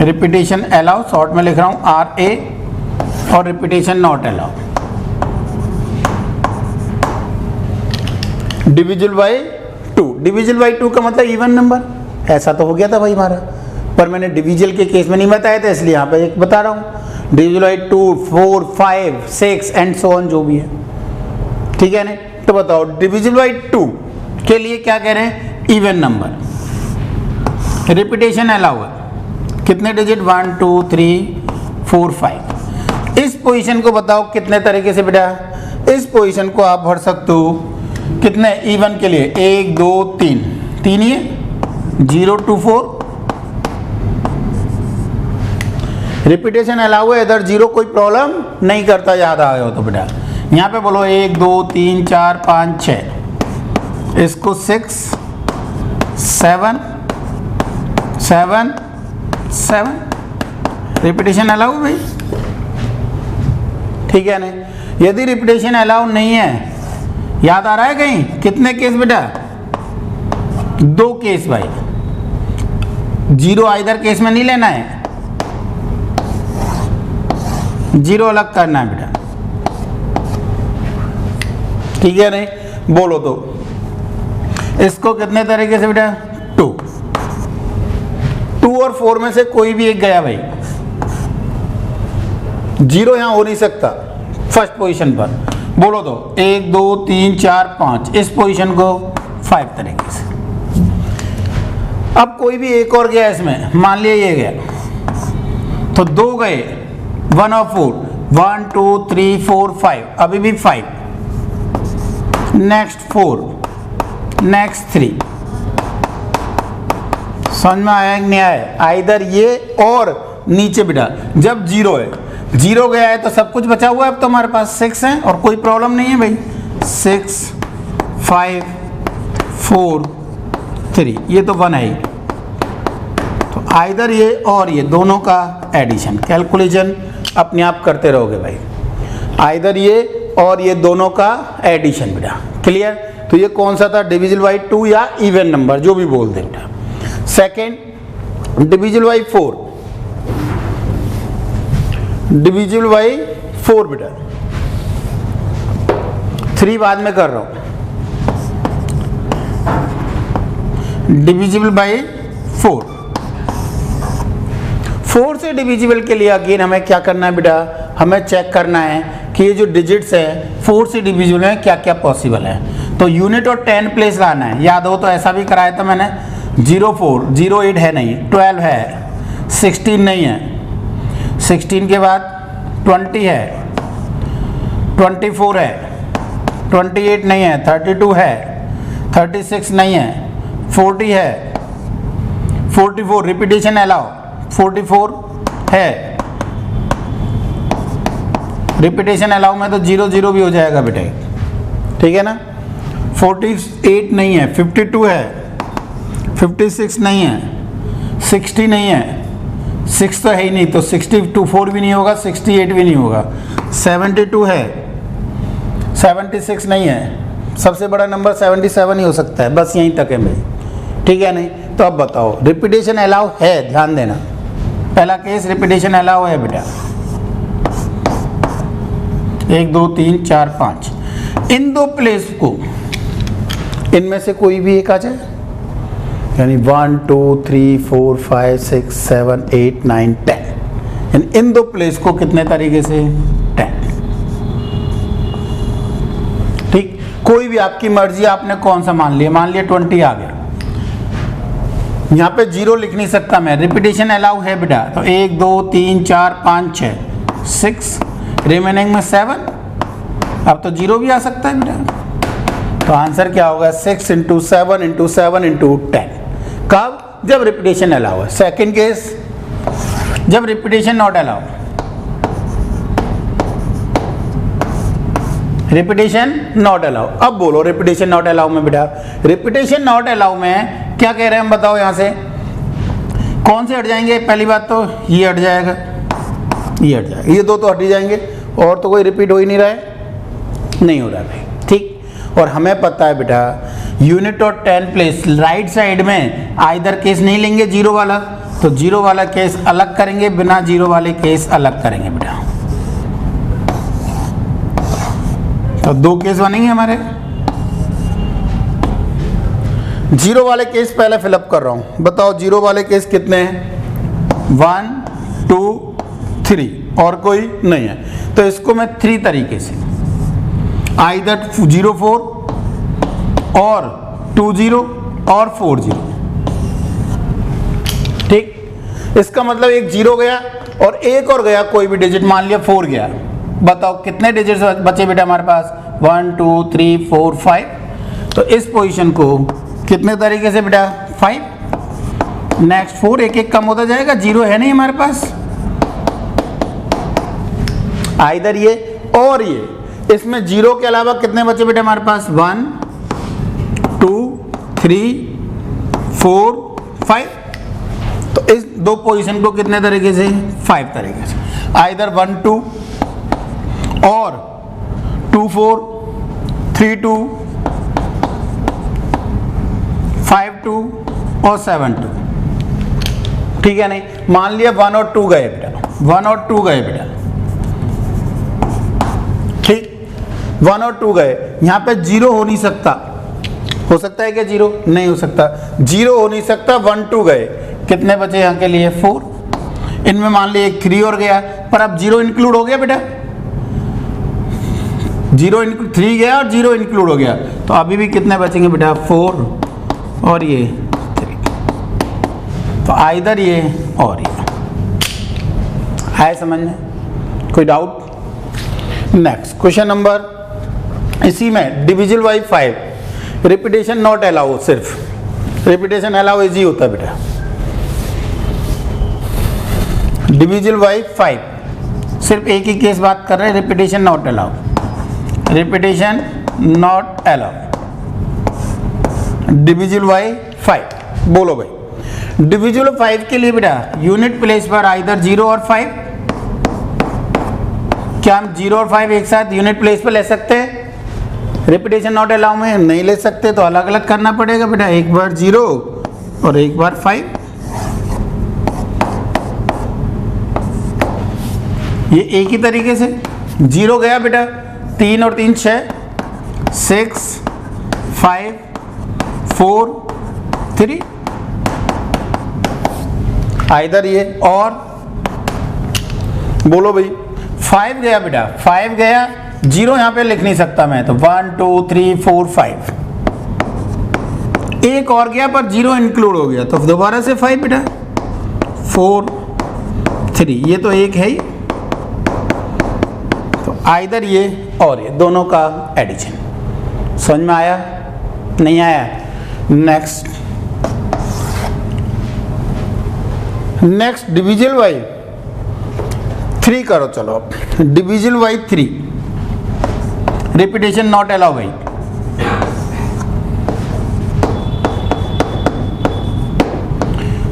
Repetition allow short में लिख रहा हूं RA, और repetition not allow. Divisible by 2, divisible by 2 का मतलब even number, ऐसा तो हो गया था भाई हमारा, पर मैंने डिविजल के केस में नहीं बताया था, इसलिए यहाँ पे एक बता रहा हूँ। Divisible by 2, 4, 5, 6 and so on जो भी है, ठीक है ना। तो बताओ डिविजिबल बाई 2 के लिए क्या कह रहे हैं? Even number. रिपीटेशन अलाउ है, कितने डिजिट? 1 2 3 4 5। इस पोजीशन को बताओ कितने तरीके से बेटा? इस पोजीशन को आप भर सकते हो कितने इवन के लिए? 1 2 3, 3 ही है, 0 2 4। रिपीटेशन अलाउ है, इधर 0 कोई प्रॉब्लम नहीं करता, याद आया हो तो बेटा। यहाँ पे बोलो 1 2 3 4 5 6, इसको 6 7 7 7, रिपीटेशन अलाउ भाई, ठीक है ना। यदि रिपीटेशन अलाउ नहीं है, याद आ रहा है कहीं? कितने केस बेटा? 2 केस भाई, 0 आइदर केस में नहीं लेना है, 0 अलग करना है बेटा, ठीक है नहीं? बोलो तो इसको कितने तरीके से बेटा? 2 और 4 में से कोई भी एक गया भाई, 0 यहां हो नहीं सकता फर्स्ट पोजीशन पर। बोलो तो 1 2 3 4 5, इस पोजीशन को 5 तरीके से। अब कोई भी एक और गया इसमें, मान लिया ये गया, तो 2 गए, 1 और 4, 1 2 3 4 5, अभी भी 5, नेक्स्ट 4, नेक्स्ट 3। समझ में आया कि नहीं आया? आइदर ये और नीचे बेटा, जब 0 है, 0 गया है तो सब कुछ बचा हुआ है, अब तो हमारे पास 6 है और कोई प्रॉब्लम नहीं है भाई। 6 5 4 3, ये तो 1 है ही, तो आइदर ये और ये दोनों का एडिशन, कैलकुलेशन अपने आप करते रहोगे भाई। आइदर ये और ये दोनों का एडिशन बेटा, क्लियर? तो ये कौन सा था? डिविजिबल बाई 2 या इवन नंबर, जो भी बोल दे बेटा। Second, divisible by 4, divisible by 4 बेटा, 3 बाद में कर रहा हूं। डिविजिबल बाई 4, 4 से डिविजिबल के लिए अगेन हमें क्या करना है बेटा? हमें चेक करना है कि ये जो डिजिट्स है 4 से डिविजिबल में क्या क्या पॉसिबल है। तो यूनिट और 10 प्लेस लाना है, याद हो तो ऐसा भी कराया था मैंने। 04 08 है नहीं, 12 है, 16 नहीं है, 16 के बाद 20 है, 24 है, 28 नहीं है, 32 है, 36 नहीं है, 40 है, 44 रिपीटेशन अलाउ, 44 है, रिपीटेशन अलाउ में तो 0 0 भी हो जाएगा बेटे, ठीक है ना। 48 नहीं है, 52 है, 56 नहीं है, 60 नहीं है, 6 तो है ही नहीं, तो 64 भी नहीं होगा, 68 भी नहीं होगा, 72 है, 76 नहीं है, सबसे बड़ा नंबर 77 ही हो सकता है, बस यहीं तक है भाई, ठीक है नहीं। तो अब बताओ रिपीटेशन अलाउ है, ध्यान देना, पहला केस रिपीटेशन अलाउ है बेटा, 1 2 3 4 5, इन दो प्लेस को इनमें से कोई भी एक आ जाए, यानी 1 2 3 4 5 6 7 8 9 10, यानी इन दो प्लेस को कितने तरीके से 10, ठीक। कोई भी आपकी मर्जी, आपने कौन सा मान लिया, मान लिया 20 आ गया, यहाँ पे 0 लिख नहीं सकता मैं, रिपीटेशन अलाउ है बेटा, तो 1 2 3 4 5 6 6, रिमेनिंग में 7, अब तो 0 भी आ सकता है बेटा, तो आंसर क्या होगा 6 इंटू 7 इंटू 7 इंटू 10, कब, जब रिपीटेशन अलाउ है। सेकेंड केस, जब repetition not allow, repetition not allow, अब बोलो रिपीटेशन नॉट अलाउ में बेटा, रिपीटेशन नॉट अलाउ में क्या कह रहे हैं हम, बताओ यहां से कौन से हट जाएंगे, पहली बात तो ये हट जाएगा, ये हट जाएगा, ये दो तो हट ही जाएंगे, और तो कोई रिपीट हो ही नहीं रहा है, नहीं हो रहा है भाई, ठीक। और हमें पता है बेटा यूनिट और 10 प्लेस राइट साइड में आइदर केस नहीं लेंगे 0 वाला, तो 0 वाला केस अलग करेंगे, बिना 0 वाले केस अलग करेंगे बेटा, तो 2 केस बनेंगे हमारे। 0 वाले केस पहले फिलअप कर रहा हूं, बताओ 0 वाले केस कितने हैं, 1 2 3, और कोई नहीं है, तो इसको मैं 3 तरीके से, आइदर 04 और 20 और 40, ठीक। इसका मतलब एक 0 गया और एक और गया, कोई भी डिजिट, मान लिया 4 गया, बताओ कितने डिजिट बचे बेटा हमारे पास, 1 2 3 4 5, तो इस पोजीशन को कितने तरीके से बेटा 5, नेक्स्ट 4, एक एक कम होता जाएगा, 0 है नहीं हमारे पास, आइदर ये और ये, इसमें 0 के अलावा कितने बचे बेटे हमारे पास, 1 2 3 4 5, तो इस दो पोजीशन को कितने तरीके से, 5 तरीके से, आइदर 1 2 और 2 4 3 2 5 2 और 7 2, ठीक है नहीं। मान लिया 1 और 2 गए बेटा, 1 और 2 गए बेटा, ठीक, 1 और 2 गए, यहाँ पे 0 हो नहीं सकता, हो सकता है क्या 0, नहीं हो सकता, 0 हो नहीं सकता, 1 2 गए, कितने बचे यहाँ के लिए 4, इनमें मान लिया एक 3 और गया, पर अब 0 इंक्लूड हो गया बेटा, 3 गया और 0 इंक्लूड हो गया, तो अभी भी कितने बचेंगे बेटा 4 और ये 3, तो आइदर ये और ये, है समझ में, कोई डाउट। नेक्स्ट क्वेश्चन नंबर, इसी में डिविजल बाई 5, रिपीटेशन नॉट अलाउ, सिर्फ रिपीटेशन अलाउ इजी होता है बेटा, डिविजल बाई 5 सिर्फ एक ही केस बात कर रहे हैं, repetition not allow, repetition not allow, डिविजल by 5, बोलो भाई डिविजल 5 के लिए बेटा यूनिट प्लेस पर आइदर 0 और 5, क्या हम 0 और 5 एक साथ यूनिट प्लेस पर ले सकते हैं, रिपीटेशन नॉट अलाउ में नहीं ले सकते, तो अलग अलग करना पड़ेगा बेटा, एक बार 0 और एक बार 5, ये एक ही तरीके से 0 गया बेटा, 3 और 3 6 6 5 4 3, आइदर ये और, बोलो भाई 5 गया बेटा, 5 गया, 0 यहाँ पे लिख नहीं सकता मैं, तो 1 2 3 4 5, एक और गया पर 0 इंक्लूड हो गया, तो दोबारा से 5 बेटा, 4 3, ये तो एक है ही, तो आइदर ये और ये दोनों का एडिशन, समझ में आया, नहीं आया। नेक्स्ट डिविजल बाई 3 करो, चलो divisible by 3, repetition not allow भाई,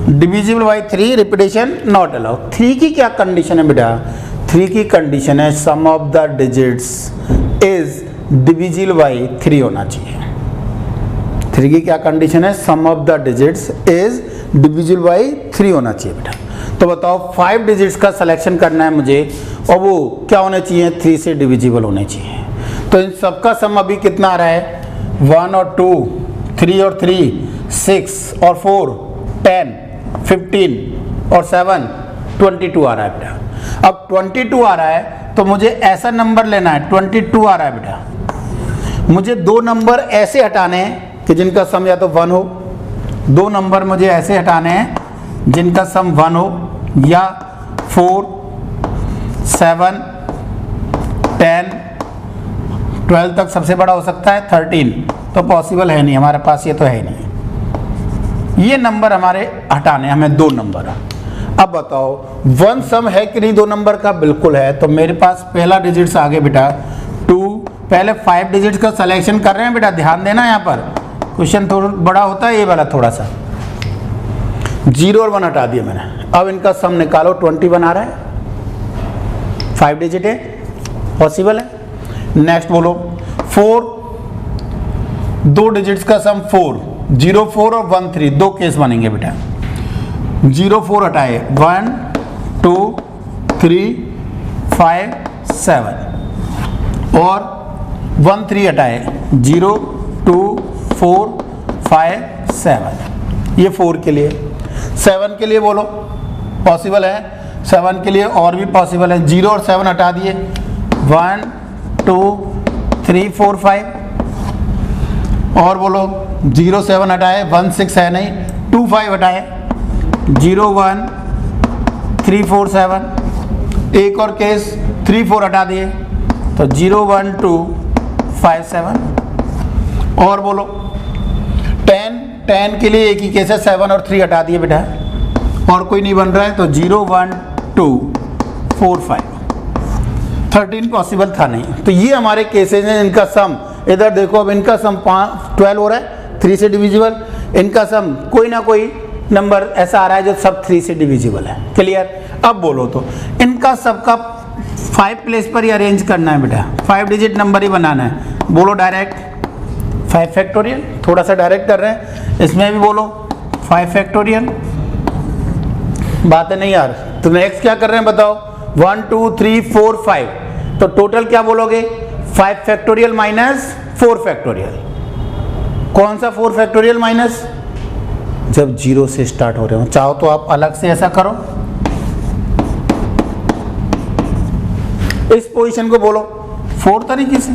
divisible by 3, repetition not allow. 3 की क्या कंडीशन है बेटा? 3 की कंडीशन है sum of the digits is divisible by 3 होना चाहिए। 3 की क्या कंडीशन है? Sum of the digits is divisible by 3 होना चाहिए बेटा। तो बताओ 5 डिजिट्स का सिलेक्शन करना है मुझे और वो क्या होने चाहिए? 3 से डिविजिबल होने चाहिए। तो इन सबका सम अभी कितना आ रहा है? 1 और 2, 3 और 3, 6 और 4, 10, 15 और 7, 22 आ रहा है बेटा। अब 22 आ रहा है तो मुझे ऐसा नंबर लेना है, 22 आ रहा है बेटा। मुझे 2 नंबर ऐसे हटाने हैं कि जिनका सम या तो 1 हो, 2 नंबर मुझे ऐसे हटाने हैं जिनका सम 1 हो, या 4, 7, 10, 12 तक सबसे बड़ा हो सकता है, 13 तो पॉसिबल है नहीं हमारे पास, ये तो है नहीं। ये नंबर हमारे हटाने, हमें 2 नंबर। अब बताओ 1 सम है कि नहीं 2 नंबर का? बिल्कुल है। तो मेरे पास पहला डिजिट्स आ गए बेटा 2। पहले 5 डिजिट्स का सिलेक्शन कर रहे हैं बेटा, ध्यान देना। यहाँ पर क्वेश्चन थोड़ा बड़ा होता है ये वाला थोड़ा सा। 0 और 1 हटा दिया मैंने। अब इनका सम निकालो, 21 आ रहा है, 5 डिजिट है, पॉसिबल है। नेक्स्ट बोलो 4, 2 डिजिट्स का सम 4, 0, 4 और 1, 3, 2 केस बनेंगे बेटा। 0, 4 हटाए, 1, 2, 3, 5, 7 और 1, 3 हटाए, 0, 2, 4, 5, 7। ये 4 के लिए। 7 के लिए बोलो, पॉसिबल है। 7 के लिए और भी पॉसिबल है। 0 और 7 हटा दिए, 1, 2, 3, 4, 5 और बोलो 0, 7 हटाए, 1, 6 है नहीं, 2, 5 हटाए, 0, 1, 3, 4, 7। एक और केस 3, 4 हटा दिए तो 0, 1, 2, 5, 7 और बोलो 10 के लिए एक ही केस है, 7 और 3 हटा दिए बेटा, और कोई नहीं बन रहा है तो 0, 1, 2, 4, 5। 13 पॉसिबल था नहीं। तो ये हमारे केसेज हैं। इनका सम इधर देखो, अब इनका सम 12 हो रहा है 3 से डिविजिबल। इनका सम कोई ना कोई नंबर ऐसा आ रहा है जो सब 3 से डिविजिबल है। क्लियर? अब बोलो तो इनका सबका 5 प्लेस पर ही अरेंज करना है बेटा, 5 डिजिट नंबर ही बनाना है। बोलो डायरेक्ट 5 फैक्टोरियल, थोड़ा सा डायरेक्ट कर रहे हैं, इसमें भी बोलो 5 फैक्टोरियल। बातें नहीं यार। तो नेक्स्ट क्या कर रहे हैं बताओ? 1, 2, 3, 4, 5। तो टोटल क्या बोलोगे? 5 फैक्टोरियल माइनस 4 फैक्टोरियल। कौन सा 4 फैक्टोरियल माइनस? जब 0 से स्टार्ट हो रहे हो। चाहो तो आप अलग से ऐसा करो, इस पोजीशन को बोलो 4 तरीके से,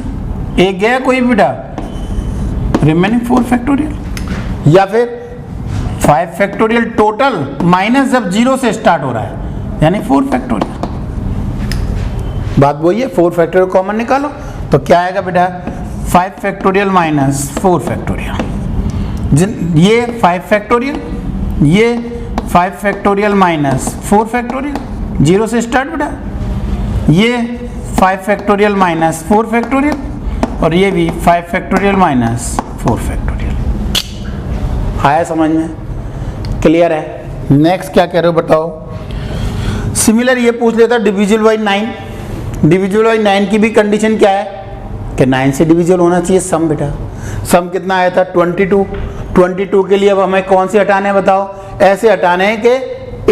एक गया कोई बेटा, रिमेनिंग 4 फैक्टोरियल। या फिर 5 फैक्टोरियल टोटल माइनस जब 0 से स्टार्ट हो रहा है, यानी 4 फैक्टोरियल। बात वही है, 4 फैक्टोरियल कॉमन निकालो तो क्या आएगा बेटा? 5 फैक्टोरियल माइनस 4 फैक्टोरियल। ये 5 फैक्टोरियल, ये 5 फैक्टोरियल माइनस 4 फैक्टोरियल, 0 से स्टार्ट बेटा। ये 5 फैक्टोरियल माइनस 4 फैक्टोरियल, और ये भी 5 फैक्टोरियल माइनस 4 फैक्टोरियल। आया समझ में? क्लियर है? नेक्स्ट क्या कह रहे हो बताओ? सिमिलर ये पूछ लेता डिविजिबल बाई 9। डिविजिबल बाई 9 की भी कंडीशन क्या है कि 9 से डिविजिबल होना चाहिए सम बेटा। सम कितना आया था? 22। 22 के लिए अब हमें कौन से हटाने हैं बताओ? ऐसे हटाने हैं कि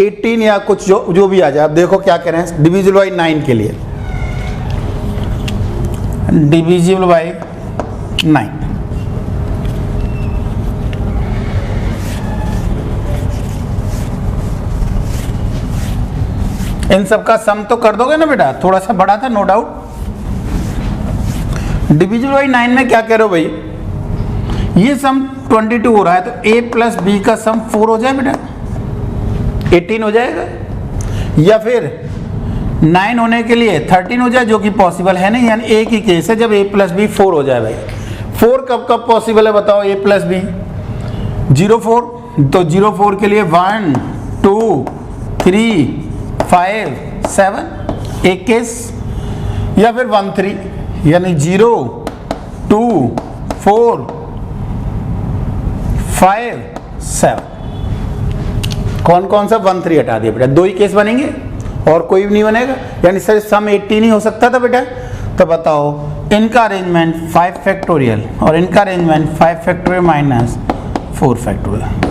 18 या कुछ जो भी आ जाए। अब देखो क्या कह रहे हैं डिविजिबल बाई 9 के लिए। डिविजिबल बाई 9, इन सब का सम तो कर दोगे ना बेटा? थोड़ा सा बड़ा था नो डाउट। डिविजिबल बाई 9 में क्या कह रहे हो भाई? ये सम 22 हो रहा है तो a प्लस b का सम 4 हो जाए बेटा, 18 हो जाएगा। या फिर 9 होने के लिए 13 हो जाए, जो कि पॉसिबल है नहीं, यानी एक ही केस है जब a प्लस बी 4 हो जाए भाई। 4 कब कब पॉसिबल है बताओ? a plus B 0, 4। तो 0, 4 के लिए 1, 2, 3, 5, 7 एक केस। या फिर 1, 3 यानी 0, 2, 4, 5, 7 कौन कौन सा 1 3 हटा दिया बेटा, 2 ही केस बनेंगे और कोई भी नहीं बनेगा, यानी सर सम 18 ही हो सकता था बेटा। तो बताओ इनका अरेंजमेंट 5 फैक्टोरियल और इनका अरेंजमेंट 5 फैक्टोरियल माइनस 4 फैक्टोरियल।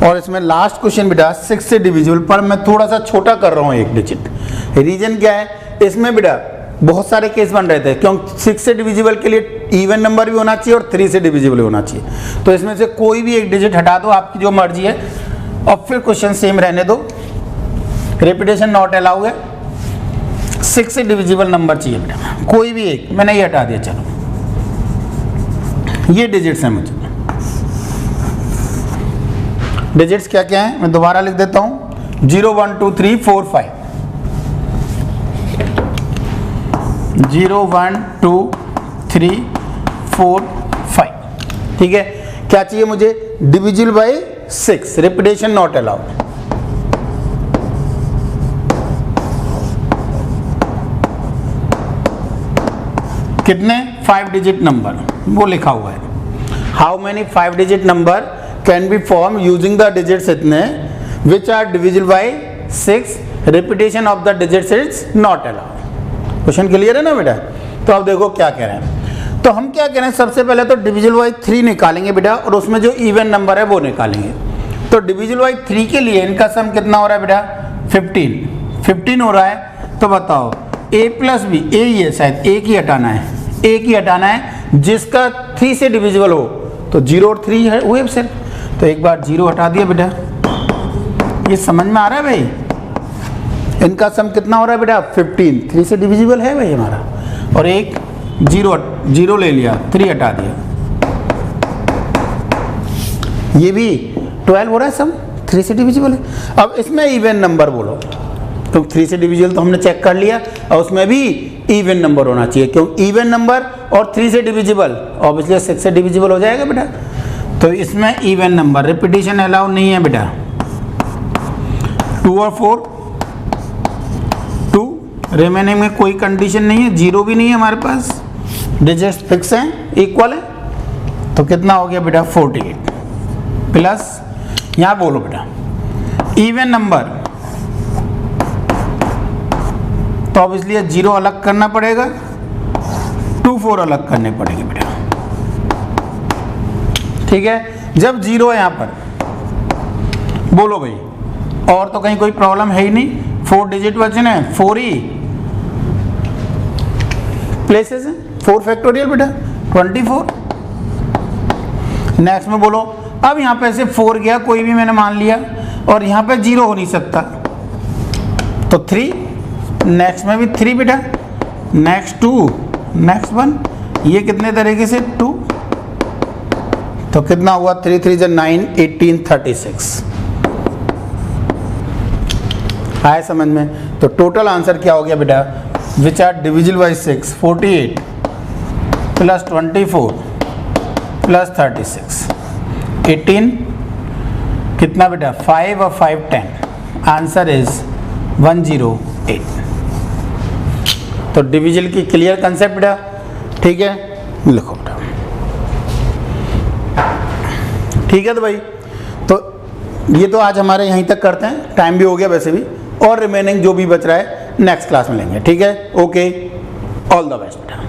और इसमें लास्ट क्वेश्चन बेटा 6 से डिविजिबल, पर मैं थोड़ा सा छोटा कर रहा हूँ 1 डिजिट। रीजन क्या है, इसमें बेटा बहुत सारे केस बन रहे थे, क्योंकि 6 से डिविजिबल के लिए इवन नंबर भी होना चाहिए और 3 से डिविजिबल होना चाहिए। तो इसमें से कोई भी 1 डिजिट हटा दो, आपकी जो मर्जी है, और फिर क्वेश्चन सेम रहने दो। रिपीटेशन नॉट अलाउ है, 6 से डिविजिबल नंबर चाहिए बेटा, कोई भी एक, मैंने ये हटा दिया। चलो ये डिजिट्स हैं, मुझे डिजिट्स क्या क्या हैं मैं दोबारा लिख देता हूं, 0 1 2 3 4 5, 0 1 2 3 4 5, ठीक है। क्या चाहिए मुझे, divisible by 6, repetition not allowed. कितने 5 डिजिट नंबर वो लिखा हुआ है, how many 5 digit number can be form using the digits इतने which are divisible by 6, repetition of the digits is not allowed. Question clear है ना बेटा। तो अब देखो क्या कह रहे हैं, तो हम क्या कह रहे हैं, सबसे पहले तो डिविजिबल बाय 3 निकालेंगे बेटा, और उसमें जो इवन नंबर है वो निकालेंगे। तो डिविजिबल बाय 3 के लिए इनका सम कितना हो रहा है बेटा, 15 हो रहा है। तो बताओ a प्लस बी, ए ही है शायद, एक ही हटाना है, एक ही हटाना है जिसका 3 से डिविजिबल हो, तो 0 और 3 है हुए सिर्फ, तो एक बार 0 हटा दिया बेटा। ये समझ में आ रहा है भाई, इनका सम कितना हो रहा है बेटा 15, 3 से डिविजिबल है भाई हमारा, और एक 0 ले लिया, 3 हटा दिया, ये भी 12 हो रहा है सम, 3 से डिविजिबल है। अब इसमें इवन नंबर बोलो, तो 3 से डिविजिबल तो हमने चेक कर लिया, और उसमें भी इवन नंबर होना चाहिए, क्योंकि इवन नंबर और 3 से डिविजिबल ऑब्वियसली 6 से डिविजिबल हो जाएगा बेटा। तो इसमें इवन नंबर, रिपीटेशन अलाउ नहीं है बेटा, 2 और 4 2, रिमेनिंग में कोई कंडीशन नहीं है, 0 भी नहीं है हमारे पास, डिजिट्स फिक्स हैं, इक्वल है। तो कितना हो गया बेटा 48 प्लस, यहाँ बोलो बेटा इवन नंबर, तो अब इसलिए 0 अलग करना पड़ेगा, 2 4 अलग करने पड़ेंगे बेटा, ठीक है। जब 0 है यहाँ पर बोलो भाई, और तो कहीं कोई प्रॉब्लम है ही नहीं, 4 डिजिट बचने हैं, 4 ही प्लेसेस हैं, 4 फैक्टोरियल बेटा 24। नेक्स्ट में बोलो, अब यहाँ पे से 4 गया, कोई भी मैंने मान लिया, और यहाँ पे 0 हो नहीं सकता, तो 3, नेक्स्ट में भी 3 बेटा, नेक्स्ट 2, नेक्स्ट 1, ये कितने तरीके से 2, तो कितना हुआ 3 3 9 18 36, आए समझ में। तो टोटल आंसर क्या हो गया बेटा, which are divisible by 6, 48 plus 24 plus 36, 18 कितना बेटा 5 और 5 10, आंसर इज 108। तो डिविजिबल की क्लियर कंसेप्ट बेटा, ठीक है, लिखो बेटा, ठीक है। तो भाई तो ये तो आज हमारे यहीं तक करते हैं, टाइम भी हो गया वैसे भी, और रिमेनिंग जो भी बच रहा है नेक्स्ट क्लास में लेंगे, ठीक है। ओके, ऑल द बेस्ट बेटा।